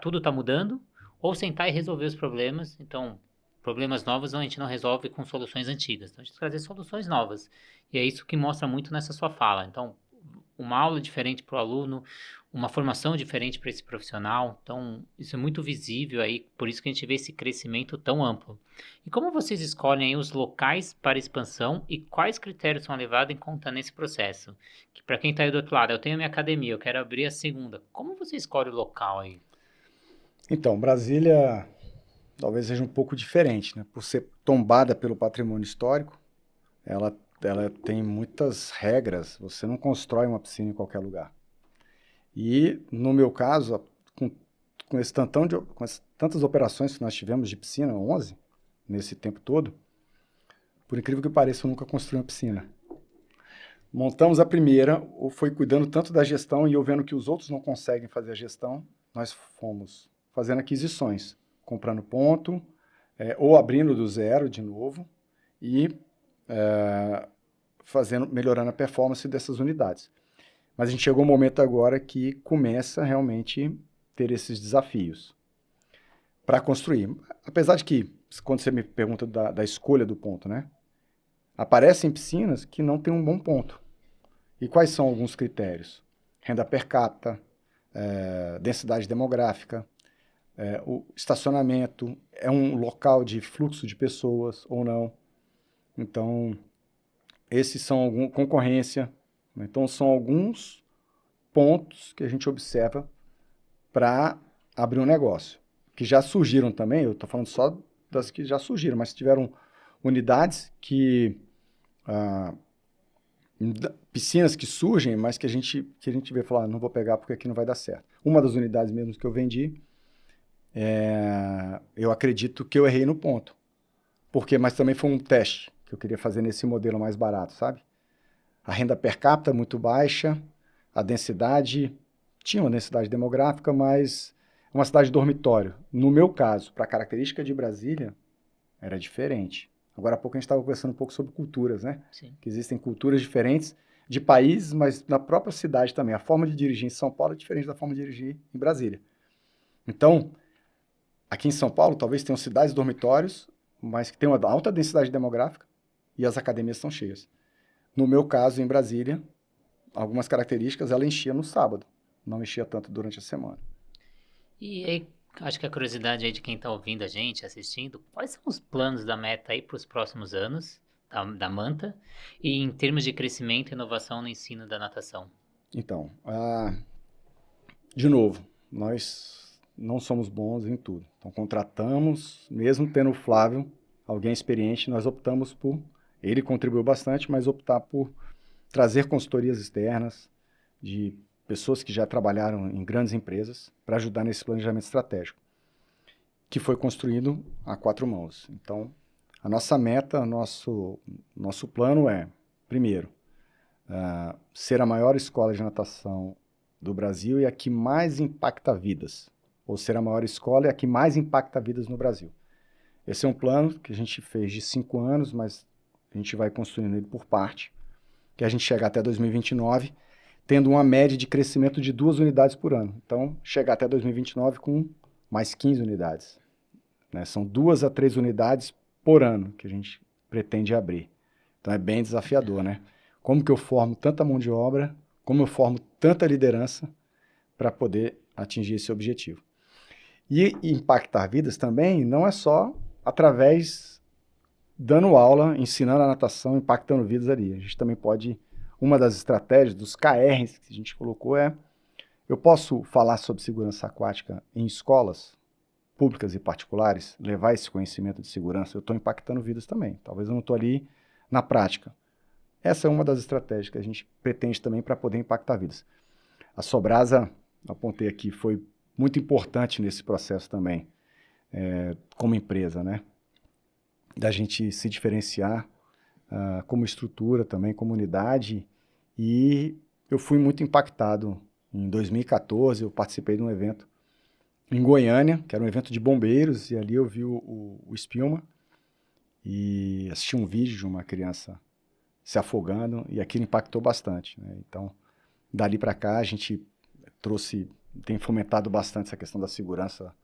tudo está mudando, ou sentar e resolver os problemas. Então, problemas novos a gente não resolve com soluções antigas. Então, a gente tem que trazer soluções novas. E é isso que mostra muito nessa sua fala. Então, uma aula diferente para o aluno, uma formação diferente para esse profissional. Então, isso é muito visível aí, por isso que a gente vê esse crescimento tão amplo. E como vocês escolhem aí os locais para expansão e quais critérios são levados em conta nesse processo? Que para quem está aí do outro lado, eu tenho a minha academia, eu quero abrir a segunda. Como você escolhe o local aí? Então, Brasília talvez seja um pouco diferente, né? Por ser tombada pelo patrimônio histórico, ela tem muitas regras, você não constrói uma piscina em qualquer lugar. E, no meu caso, com essas tantas operações que nós tivemos de piscina, 11, nesse tempo todo, por incrível que pareça, eu nunca construí uma piscina. Montamos a primeira, foi cuidando tanto da gestão e eu vendo que os outros não conseguem fazer a gestão, nós fomos fazendo aquisições, comprando ponto, ou abrindo do zero de novo e melhorando a performance dessas unidades. Mas a gente chegou um momento agora que começa realmente ter esses desafios para construir. Apesar de que, quando você me pergunta da escolha do ponto, né? Aparecem piscinas que não têm um bom ponto. E quais são alguns critérios? Renda per capita, densidade demográfica, o estacionamento, é um local de fluxo de pessoas ou não. Então, esses são concorrência. Então, são alguns pontos que a gente observa para abrir um negócio. Que já surgiram também, eu estou falando só das que já surgiram, mas tiveram unidades piscinas que surgem, mas que a gente vê falar, não vou pegar porque aqui não vai dar certo. Uma das unidades mesmo que eu vendi, eu acredito que eu errei no ponto. Mas também foi um teste. que eu queria fazer nesse modelo mais barato, sabe? A renda per capita é muito baixa, a densidade, tinha uma densidade demográfica, mas é uma cidade dormitório. No meu caso, para a característica de Brasília, era diferente. Agora há pouco a gente estava conversando um pouco sobre culturas, né? Sim. Que existem culturas diferentes de países, mas na própria cidade também. A forma de dirigir em São Paulo é diferente da forma de dirigir em Brasília. Então, aqui em São Paulo, talvez tenham cidades dormitórios, mas que tenham uma alta densidade demográfica e as academias estão cheias. No meu caso, em Brasília, algumas características ela enchia no sábado, não enchia tanto durante a semana. E aí, acho que a curiosidade aí de quem está ouvindo a gente, assistindo, quais são os planos da Meta aí para os próximos anos, da Manta, e em termos de crescimento e inovação no ensino da natação? Então, de novo, nós não somos bons em tudo. Então, contratamos, mesmo tendo o Flávio, alguém experiente, nós optamos por, ele contribuiu bastante, mas optar por trazer consultorias externas de pessoas que já trabalharam em grandes empresas para ajudar nesse planejamento estratégico, que foi construído a 4 mãos. Então, a nossa meta, nosso plano é, primeiro, ser a maior escola de natação do Brasil e a que mais impacta vidas, ou ser a maior escola e a que mais impacta vidas no Brasil. Esse é um plano que a gente fez de 5 anos, mas a gente vai construindo ele por parte, que a gente chegar até 2029, tendo uma média de crescimento de 2 unidades por ano. Então, chegar até 2029 com mais 15 unidades. Né? São 2 a 3 unidades por ano que a gente pretende abrir. Então, é bem desafiador, né? Como que eu formo tanta mão de obra, como eu formo tanta liderança para poder atingir esse objetivo. E impactar vidas também não é só através dando aula, ensinando a natação, impactando vidas ali. A gente também pode, uma das estratégias dos KRs que a gente colocou é, eu posso falar sobre segurança aquática em escolas públicas e particulares, levar esse conhecimento de segurança, eu estou impactando vidas também. Talvez eu não estou ali na prática. Essa é uma das estratégias que a gente pretende também para poder impactar vidas. A Sobrasa, apontei aqui, foi muito importante nesse processo também, como empresa, né? Da gente se diferenciar como estrutura também, comunidade, e eu fui muito impactado. Em 2014, eu participei de um evento em Goiânia, que era um evento de bombeiros, e ali eu vi o Spilman e assisti um vídeo de uma criança se afogando, e aquilo impactou bastante, né? Então, dali para cá, a gente tem fomentado bastante essa questão da segurança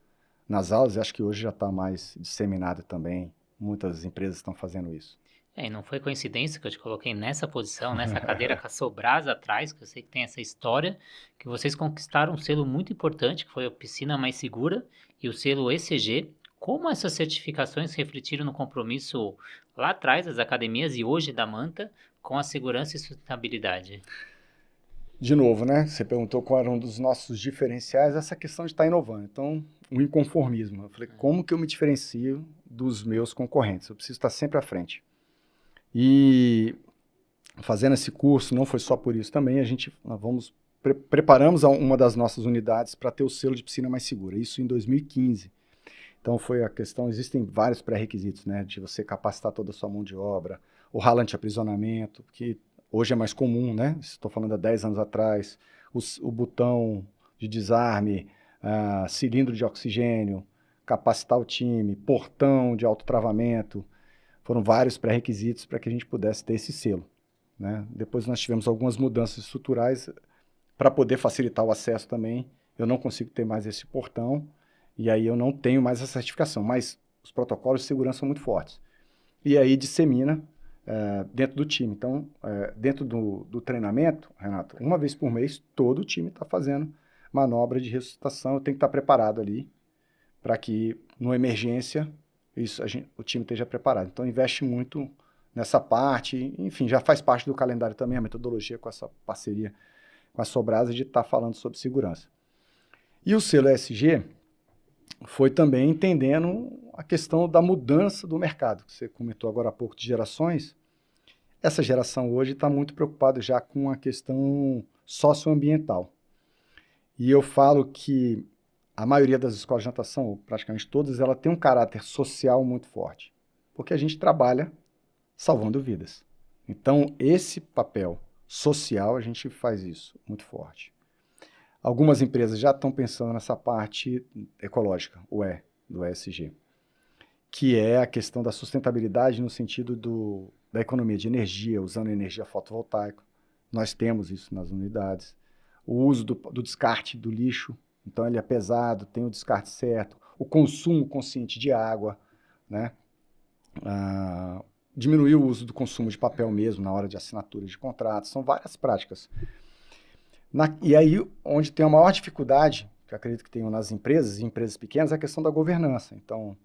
nas aulas, e acho que hoje já está mais disseminada também. Muitas empresas estão fazendo isso. E não foi coincidência que eu te coloquei nessa posição, nessa cadeira com a Sobrasa atrás, que eu sei que tem essa história, que vocês conquistaram um selo muito importante, que foi a Piscina Mais Segura, e o selo ECG. Como essas certificações refletiram no compromisso lá atrás das academias e hoje da Manta com a segurança e sustentabilidade? De novo, né? Você perguntou qual era um dos nossos diferenciais, essa questão de estar inovando. Então, o inconformismo. Eu falei, como que eu me diferencio dos meus concorrentes? Eu preciso estar sempre à frente. E fazendo esse curso, não foi só por isso também, preparamos uma das nossas unidades para ter o selo de piscina mais segura, isso em 2015. Então foi a questão, existem vários pré-requisitos, né, de você capacitar toda a sua mão de obra, o ralo anti-aprisionamento, que hoje é mais comum, né, estou falando há 10 anos atrás, o botão de desarme, cilindro de oxigênio, capacitar o time, portão de autotravamento, foram vários pré-requisitos para que a gente pudesse ter esse selo, né? Depois nós tivemos algumas mudanças estruturais para poder facilitar o acesso também. Eu não consigo ter mais esse portão e aí eu não tenho mais essa certificação, mas os protocolos de segurança são muito fortes. E aí dissemina dentro do time. Então, dentro do treinamento, Renato, uma vez por mês, todo o time está fazendo manobra de ressuscitação. Eu tenho que estar preparado ali para que, numa emergência, o time esteja preparado. Então, investe muito nessa parte, enfim, já faz parte do calendário também, a metodologia com essa parceria com a Sobrasa de estar falando sobre segurança. E o selo ESG foi também entendendo a questão da mudança do mercado, que você comentou agora há pouco de gerações. Essa geração hoje está muito preocupada já com a questão socioambiental. E eu falo que a maioria das escolas de natação, praticamente todas, ela tem um caráter social muito forte. Porque a gente trabalha salvando vidas. Então, esse papel social, a gente faz isso muito forte. Algumas empresas já estão pensando nessa parte ecológica, o E, do ESG, que é a questão da sustentabilidade no sentido da economia de energia, usando energia fotovoltaica. Nós temos isso nas unidades. O uso do descarte do lixo, então ele é pesado, tem o descarte certo. O consumo consciente de água, né? Diminuir o uso do consumo de papel mesmo na hora de assinatura de contratos. São várias práticas. E aí, onde tem a maior dificuldade, que eu acredito que tenham nas empresas, e empresas pequenas, é a questão da governança. Então,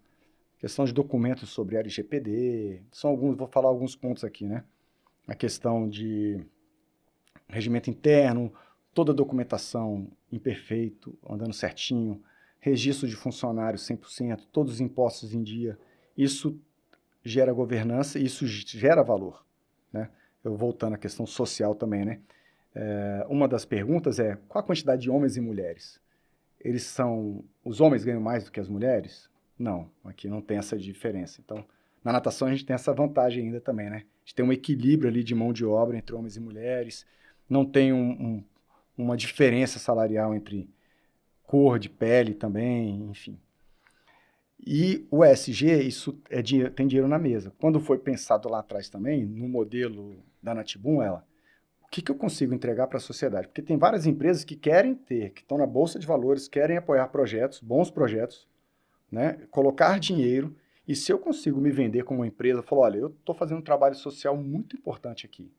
questão de documentos sobre LGPD, vou falar alguns pontos aqui, né? A questão de regimento interno, toda a documentação em perfeito, andando certinho, registro de funcionários 100%, todos os impostos em dia. Isso gera governança e isso gera valor, né? Eu voltando à questão social também, né? Uma das perguntas é, qual a quantidade de homens e mulheres? Os homens ganham mais do que as mulheres? Não, aqui não tem essa diferença. Então, na natação a gente tem essa vantagem ainda também, né? A gente tem um equilíbrio ali de mão de obra entre homens e mulheres, não tem uma diferença salarial entre cor de pele também, enfim. E o ESG, isso tem dinheiro na mesa. Quando foi pensado lá atrás também, no modelo da Natibum, o que eu consigo entregar para a sociedade? Porque tem várias empresas que querem que estão na Bolsa de Valores, querem apoiar projetos, bons projetos, né? Colocar dinheiro, e se eu consigo me vender como uma empresa, falar, olha, eu estou fazendo um trabalho social muito importante aqui,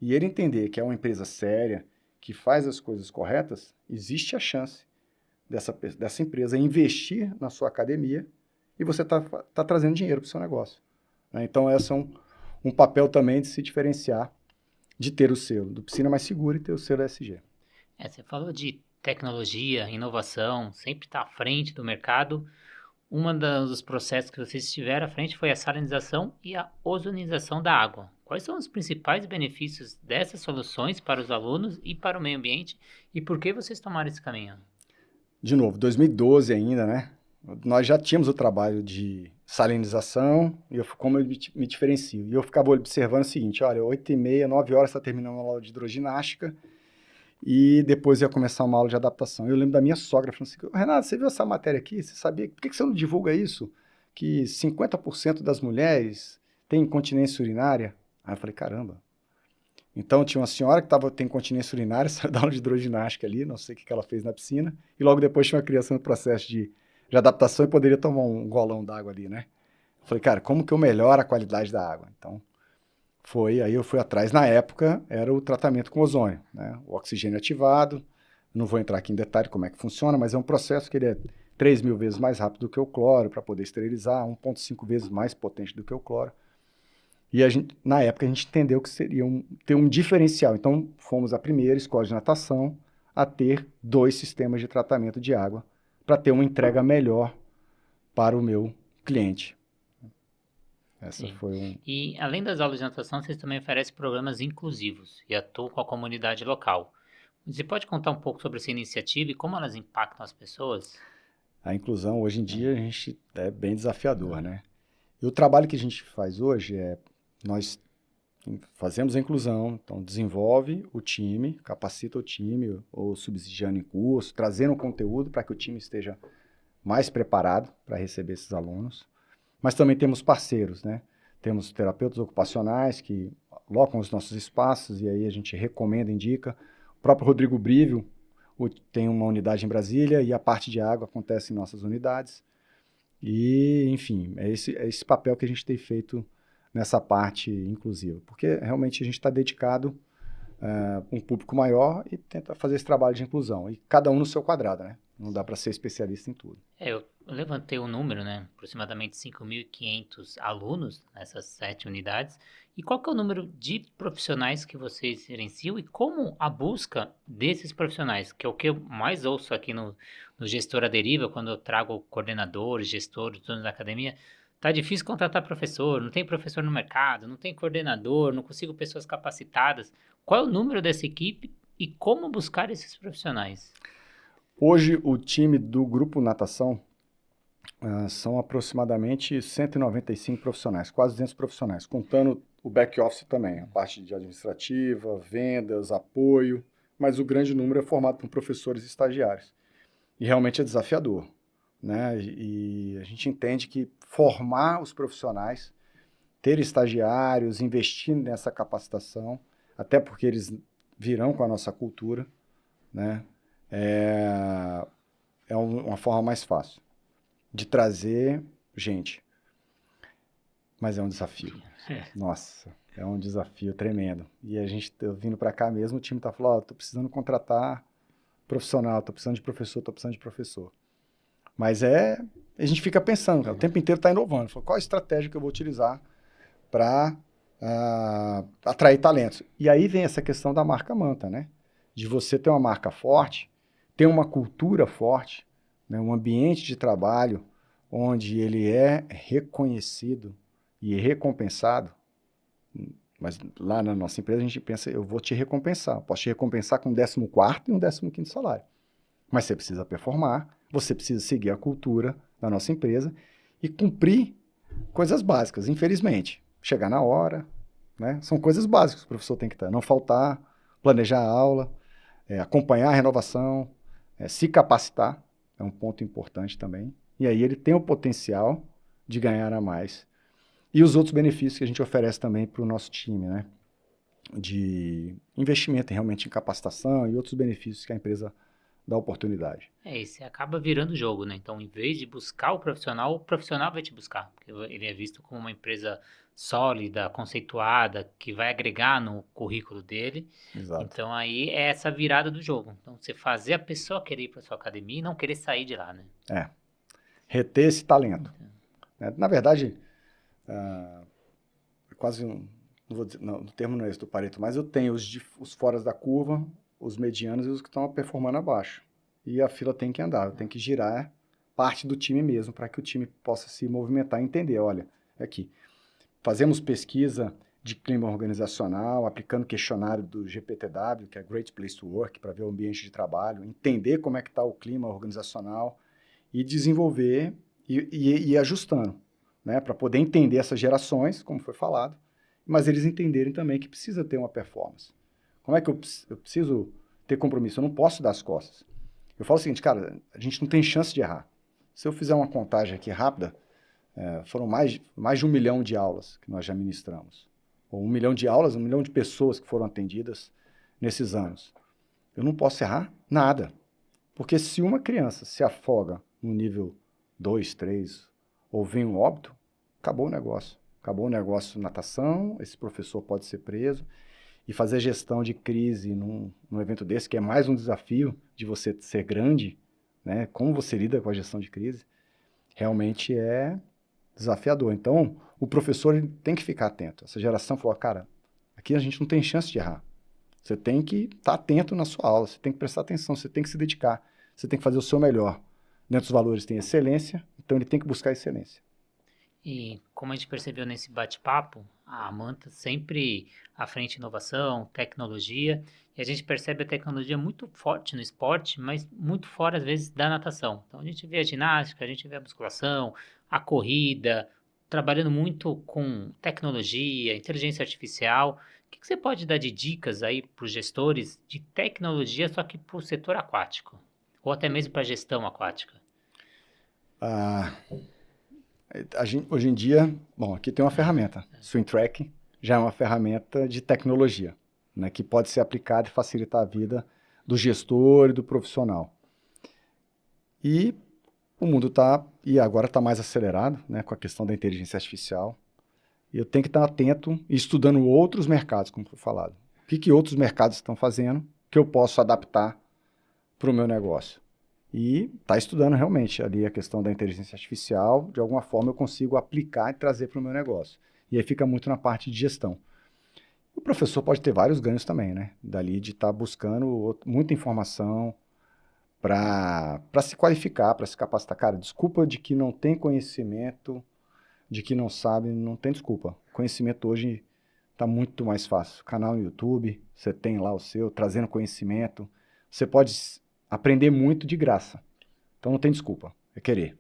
e ele entender que é uma empresa séria, que faz as coisas corretas, existe a chance dessa empresa investir na sua academia e você tá trazendo dinheiro para o seu negócio, né? Então, esse é um papel também de se diferenciar, de ter o selo do Piscina Mais Segura e ter o selo ESG. Você falou de tecnologia, inovação, sempre está à frente do mercado. Dos processos que vocês estiveram à frente foi a salinização e a ozonização da água. Quais são os principais benefícios dessas soluções para os alunos e para o meio ambiente e por que vocês tomaram esse caminho? De novo, 2012 ainda, né? Nós já tínhamos o trabalho de salinização, e como eu me diferencio. E eu ficava observando o seguinte, olha, 8h30, 9 horas está terminando a aula de hidroginástica, e depois ia começar uma aula de adaptação. Eu lembro da minha sogra falando assim, Renato, você viu essa matéria aqui? Você sabia? Por que você não divulga isso? Que 50% das mulheres têm incontinência urinária? Aí eu falei, caramba. Então tinha uma senhora que tem incontinência urinária, saiu da aula de hidroginástica ali, não sei o que ela fez na piscina, e logo depois tinha uma criança no processo de adaptação e poderia tomar um golão d'água ali, né? Eu falei, cara, como que eu melhoro a qualidade da água? Então, aí eu fui atrás, na época, era o tratamento com ozônio, né? O oxigênio ativado, não vou entrar aqui em detalhe como é que funciona, mas é um processo que ele é 3.000 vezes mais rápido do que o cloro para poder esterilizar, 1,5 vezes mais potente do que o cloro. E na época a gente entendeu que seria ter um diferencial. Então, fomos a primeira escola de natação a ter 2 sistemas de tratamento de água para ter uma entrega melhor para o meu cliente. Essa foi E além das aulas de natação, vocês também oferecem programas inclusivos e atuam com a comunidade local. Você pode contar um pouco sobre essa iniciativa e como elas impactam as pessoas? A inclusão, hoje em dia, a gente é bem desafiador, né? E o trabalho que a gente faz hoje nós fazemos a inclusão, então desenvolve o time, capacita o time, ou subsidiando em curso, trazendo conteúdo para que o time esteja mais preparado para receber esses alunos. Mas também temos parceiros, né? Temos terapeutas ocupacionais que locam os nossos espaços e aí a gente recomenda, indica. O próprio Rodrigo Brívio tem uma unidade em Brasília e a parte de água acontece em nossas unidades. E, enfim, é esse papel que a gente tem feito nessa parte inclusiva, porque realmente a gente está dedicado a um público maior e tenta fazer esse trabalho de inclusão, e cada um no seu quadrado, né? Não dá para ser especialista em tudo. Eu levantei o número, né? Aproximadamente 5.500 alunos nessas 7 unidades. E qual que é o número de profissionais que vocês gerenciam e como a busca desses profissionais, que é o que eu mais ouço aqui no Gestor à Deriva, quando eu trago coordenadores, gestores, donos da academia. Tá difícil contratar professor, não tem professor no mercado, não tem coordenador, não consigo pessoas capacitadas. Qual é o número dessa equipe e como buscar esses profissionais? Hoje, o time do Grupo Natação, São aproximadamente 195 profissionais, quase 200 profissionais, contando o back-office também, a parte de administrativa, vendas, apoio, mas o grande número é formado por professores e estagiários. E realmente é desafiador, né? E a gente entende que formar os profissionais, ter estagiários, investir nessa capacitação, até porque eles virão com a nossa cultura, né? É uma forma mais fácil de trazer gente. Mas é um desafio. Nossa, é um desafio tremendo. E a gente, eu vindo para cá mesmo, o time tá falando, tô precisando contratar profissional, tô precisando de professor, tô precisando de professor. Mas a gente fica pensando, cara, o tempo inteiro tá inovando. Fala, qual a estratégia que eu vou utilizar para atrair talentos? E aí vem essa questão da marca Manta, né? De você ter uma marca forte, ter uma cultura forte, né? Um ambiente de trabalho onde ele é reconhecido e recompensado. Mas lá na nossa empresa a gente pensa, eu vou te recompensar. Posso te recompensar com um 14º e um 15º salário. Mas você precisa performar, você precisa seguir a cultura da nossa empresa e cumprir coisas básicas, infelizmente. Chegar na hora, né? São coisas básicas que o professor tem que estar. Não faltar, planejar a aula, acompanhar a renovação, se capacitar, é um ponto importante também. E aí ele tem o potencial de ganhar a mais. E os outros benefícios que a gente oferece também para o nosso time, né? De investimento realmente em capacitação e outros benefícios que a empresa dá oportunidade. E você acaba virando o jogo, né? Então, em vez de buscar o profissional vai te buscar, porque ele é visto como uma empresa sólida, conceituada, que vai agregar no currículo dele. Exato. Então, aí é essa virada do jogo. Então, você fazer a pessoa querer ir para sua academia e não querer sair de lá, né? Reter esse talento. Na verdade, quase não vou dizer, não, o termo não é esse do Pareto, mas eu tenho os foras da curva, os medianos e os que estão performando abaixo. E a fila tem que andar, tem que girar parte do time mesmo, para que o time possa se movimentar e entender, olha, aqui, fazemos pesquisa de clima organizacional, aplicando questionário do GPTW, que é Great Place to Work, para ver o ambiente de trabalho, entender como é que está o clima organizacional e desenvolver e ir ajustando, né, para poder entender essas gerações, como foi falado, mas eles entenderem também que precisa ter uma performance. Como é que eu preciso ter compromisso? Eu não posso dar as costas. Eu falo o seguinte, cara, a gente não tem chance de errar. Se eu fizer uma contagem aqui rápida, foram mais de 1 milhão de aulas que nós já ministramos. Ou 1 milhão de aulas, 1 milhão de pessoas que foram atendidas nesses anos. Eu não posso errar nada. Porque se uma criança se afoga no nível 2, 3, ou vem um óbito, acabou o negócio. Acabou o negócio natação, esse professor pode ser preso. E fazer gestão de crise num evento desse, que é mais um desafio de você ser grande, né? Como você lida com a gestão de crise, realmente é desafiador. Então, o professor ele tem que ficar atento. Essa geração falou, cara, aqui a gente não tem chance de errar. Você tem que estar atento na sua aula, você tem que prestar atenção, você tem que se dedicar, você tem que fazer o seu melhor. Dentro dos valores tem excelência, então ele tem que buscar excelência. E como a gente percebeu nesse bate-papo, a Manta sempre à frente de inovação, tecnologia, e a gente percebe a tecnologia muito forte no esporte, mas muito fora, às vezes, da natação. Então, a gente vê a ginástica, a gente vê a musculação, a corrida, trabalhando muito com tecnologia, inteligência artificial. O que você pode dar de dicas aí para os gestores de tecnologia, só que para o setor aquático? Ou até mesmo para a gestão aquática? Hoje em dia, bom, aqui tem uma ferramenta, Swim Track, já é uma ferramenta de tecnologia, né, que pode ser aplicada e facilitar a vida do gestor e do profissional. E o mundo e agora está mais acelerado, né, com a questão da inteligência artificial, e eu tenho que estar atento e estudando outros mercados, como foi falado. O que outros mercados estão fazendo que eu posso adaptar para o meu negócio? E está estudando realmente ali a questão da inteligência artificial, de alguma forma eu consigo aplicar e trazer para o meu negócio. E aí fica muito na parte de gestão. O professor pode ter vários ganhos também, né? Dali de estar buscando muita informação para se qualificar, para se capacitar. Cara, desculpa de que não tem conhecimento, de que não sabe, não tem desculpa. Conhecimento hoje está muito mais fácil. Canal no YouTube, você tem lá o seu, trazendo conhecimento. Você pode aprender muito de graça. Então não tem desculpa, é querer.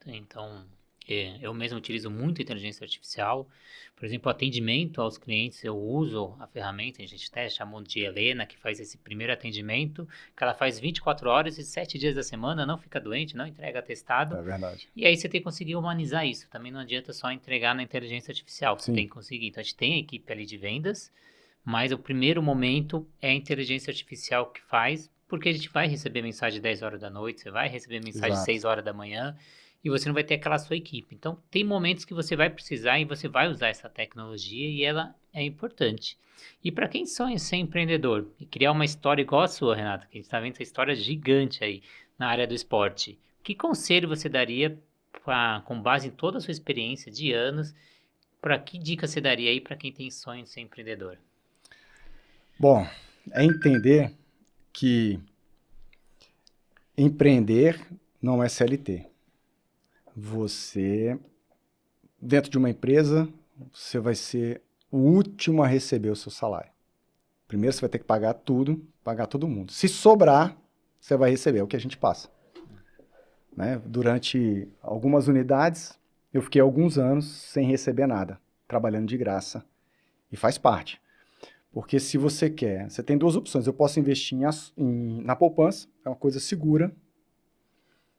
Então, eu mesmo utilizo muito inteligência artificial. Por exemplo, atendimento aos clientes, eu uso a ferramenta, a gente até chamou de Helena, que faz esse primeiro atendimento, que ela faz 24 horas e 7 dias da semana, não fica doente, não entrega atestado. É verdade. E aí você tem que conseguir humanizar isso. Também não adianta só entregar na inteligência artificial, você Sim. tem que conseguir. Então, a gente tem a equipe ali de vendas, mas o primeiro momento é a inteligência artificial que faz, porque a gente vai receber mensagem 10 horas da noite, você vai receber mensagem Exato. 6 horas da manhã, e você não vai ter aquela sua equipe. Então, tem momentos que você vai precisar e você vai usar essa tecnologia e ela é importante. E para quem sonha em ser empreendedor e criar uma história igual a sua, Renata, que a gente está vendo essa história gigante aí na área do esporte, que conselho você daria com base em toda a sua experiência de anos, para que dica você daria aí para quem tem sonho de ser empreendedor? Bom, é entender que empreender não é CLT. Você, dentro de uma empresa, você vai ser o último a receber o seu salário. Primeiro você vai ter que pagar tudo, pagar todo mundo. Se sobrar, você vai receber, é o que a gente passa. Né? Durante algumas unidades, eu fiquei alguns anos sem receber nada, trabalhando de graça. E faz parte. Porque se você quer, você tem duas opções. Eu posso investir na poupança, é uma coisa segura,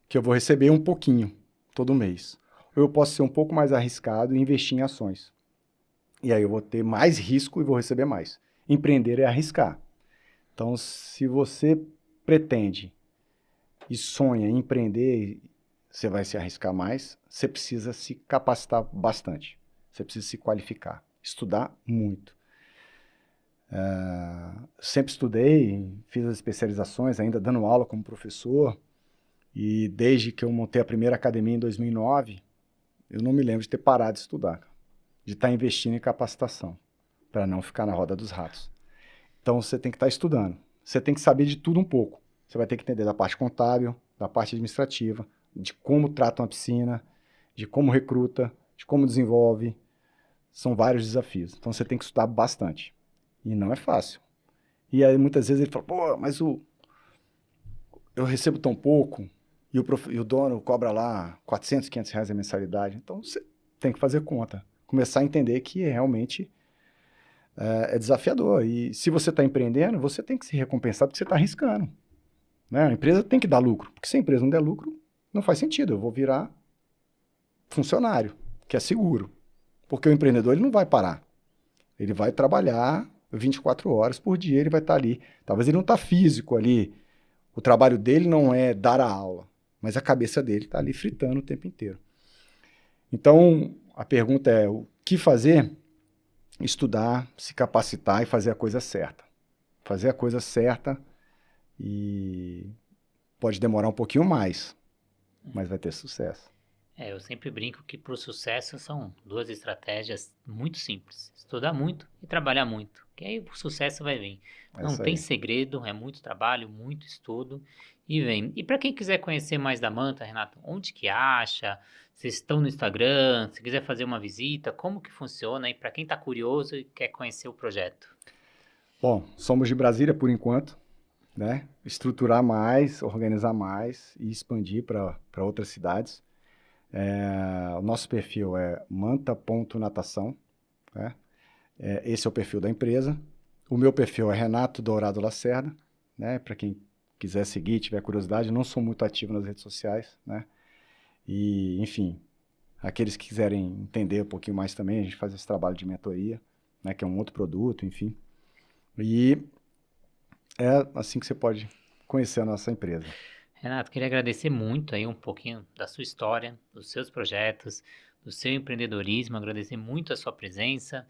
que eu vou receber um pouquinho todo mês. Ou eu posso ser um pouco mais arriscado e investir em ações. E aí eu vou ter mais risco e vou receber mais. Empreender é arriscar. Então, se você pretende e sonha em empreender, você vai se arriscar mais, você precisa se capacitar bastante. Você precisa se qualificar, estudar muito. Sempre estudei, fiz as especializações, ainda dando aula como professor, e desde que eu montei a primeira academia em 2009, eu não me lembro de ter parado de estudar, de estar investindo em capacitação, para não ficar na roda dos ratos. Então você tem que estar estudando, você tem que saber de tudo um pouco. Você vai ter que entender da parte contábil, da parte administrativa, de como trata uma piscina, de como recruta, de como desenvolve. São vários desafios, então você tem que estudar bastante. E não é fácil. E aí muitas vezes ele fala, pô, mas eu recebo tão pouco e o dono cobra lá 400, 500 reais a mensalidade. Então você tem que fazer conta. Começar a entender que realmente é desafiador. E se você está empreendendo, você tem que se recompensar porque você está arriscando. Né? A empresa tem que dar lucro. Porque se a empresa não der lucro, não faz sentido. Eu vou virar funcionário, que é seguro. Porque o empreendedor ele não vai parar. Ele vai trabalhar 24 horas por dia, ele vai estar ali. Talvez ele não está físico ali. O trabalho dele não é dar a aula, mas a cabeça dele está ali fritando o tempo inteiro. Então, a pergunta é, o que fazer? Estudar, se capacitar e fazer a coisa certa. Fazer a coisa certa e pode demorar um pouquinho mais, mas vai ter sucesso. Eu sempre brinco que para o sucesso são duas estratégias muito simples. Estudar muito e trabalhar muito, que aí o sucesso vai vir. Não tem segredo, é muito trabalho, muito estudo e vem. E para quem quiser conhecer mais da Manta, Renato, onde que acha? Vocês estão no Instagram? Se quiser fazer uma visita, como que funciona? E para quem está curioso e quer conhecer o projeto? Bom, somos de Brasília por enquanto, né? Estruturar mais, organizar mais e expandir para outras cidades. O nosso perfil é manta.natação, né? Esse é o perfil da empresa. O meu perfil é Renato Dourado Lacerda, né? Para quem quiser seguir, tiver curiosidade, eu não sou muito ativo nas redes sociais, né? E, enfim, aqueles que quiserem entender um pouquinho mais também, a gente faz esse trabalho de mentoria, né? Que é um outro produto, enfim. E é assim que você pode conhecer a nossa empresa. Renato, queria agradecer muito aí um pouquinho da sua história, dos seus projetos, do seu empreendedorismo, agradecer muito a sua presença.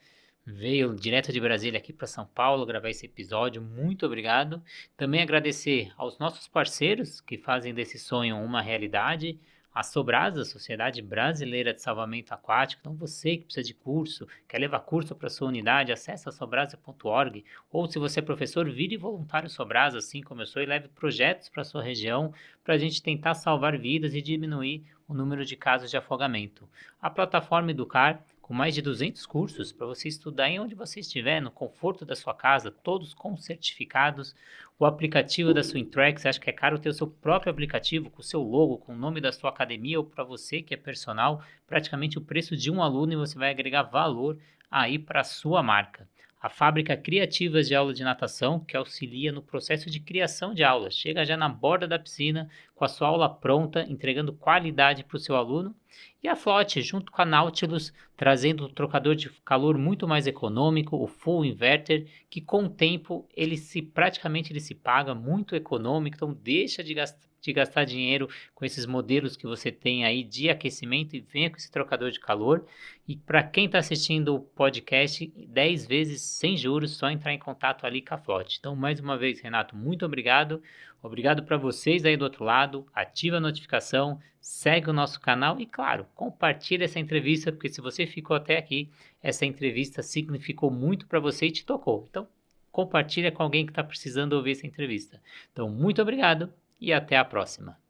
Veio direto de Brasília aqui para São Paulo gravar esse episódio, muito obrigado. Também agradecer aos nossos parceiros que fazem desse sonho uma realidade, a Sobrasa, Sociedade Brasileira de Salvamento Aquático. Então você que precisa de curso, quer levar curso para sua unidade, acessa sobrasa.org, ou se você é professor, vire voluntário Sobrasa, assim como eu sou, e leve projetos para sua região, para a gente tentar salvar vidas e diminuir o número de casos de afogamento. A plataforma Educar com mais de 200 cursos para você estudar em onde você estiver, no conforto da sua casa, todos com certificados. O aplicativo da sua Interact, você acha que é caro ter o seu próprio aplicativo com o seu logo, com o nome da sua academia ou para você que é personal, praticamente o preço de um aluno, e você vai agregar valor aí para a sua marca. A Fábrica Criativas de Aula de Natação, que auxilia no processo de criação de aulas. Chega já na borda da piscina, com a sua aula pronta, entregando qualidade para o seu aluno. E a Flote, junto com a Nautilus, trazendo um trocador de calor muito mais econômico, o Full Inverter, que com o tempo praticamente ele se paga muito econômico, então deixa de gastar dinheiro com esses modelos que você tem aí de aquecimento e venha com esse trocador de calor. E para quem está assistindo o podcast, 10 vezes sem juros, só entrar em contato ali com a Flote. Então, mais uma vez, Renato, muito obrigado. Obrigado para vocês aí do outro lado. Ativa a notificação, segue o nosso canal e, claro, compartilha essa entrevista, porque se você ficou até aqui, essa entrevista significou muito para você e te tocou. Então, compartilha com alguém que está precisando ouvir essa entrevista. Então, muito obrigado e até a próxima.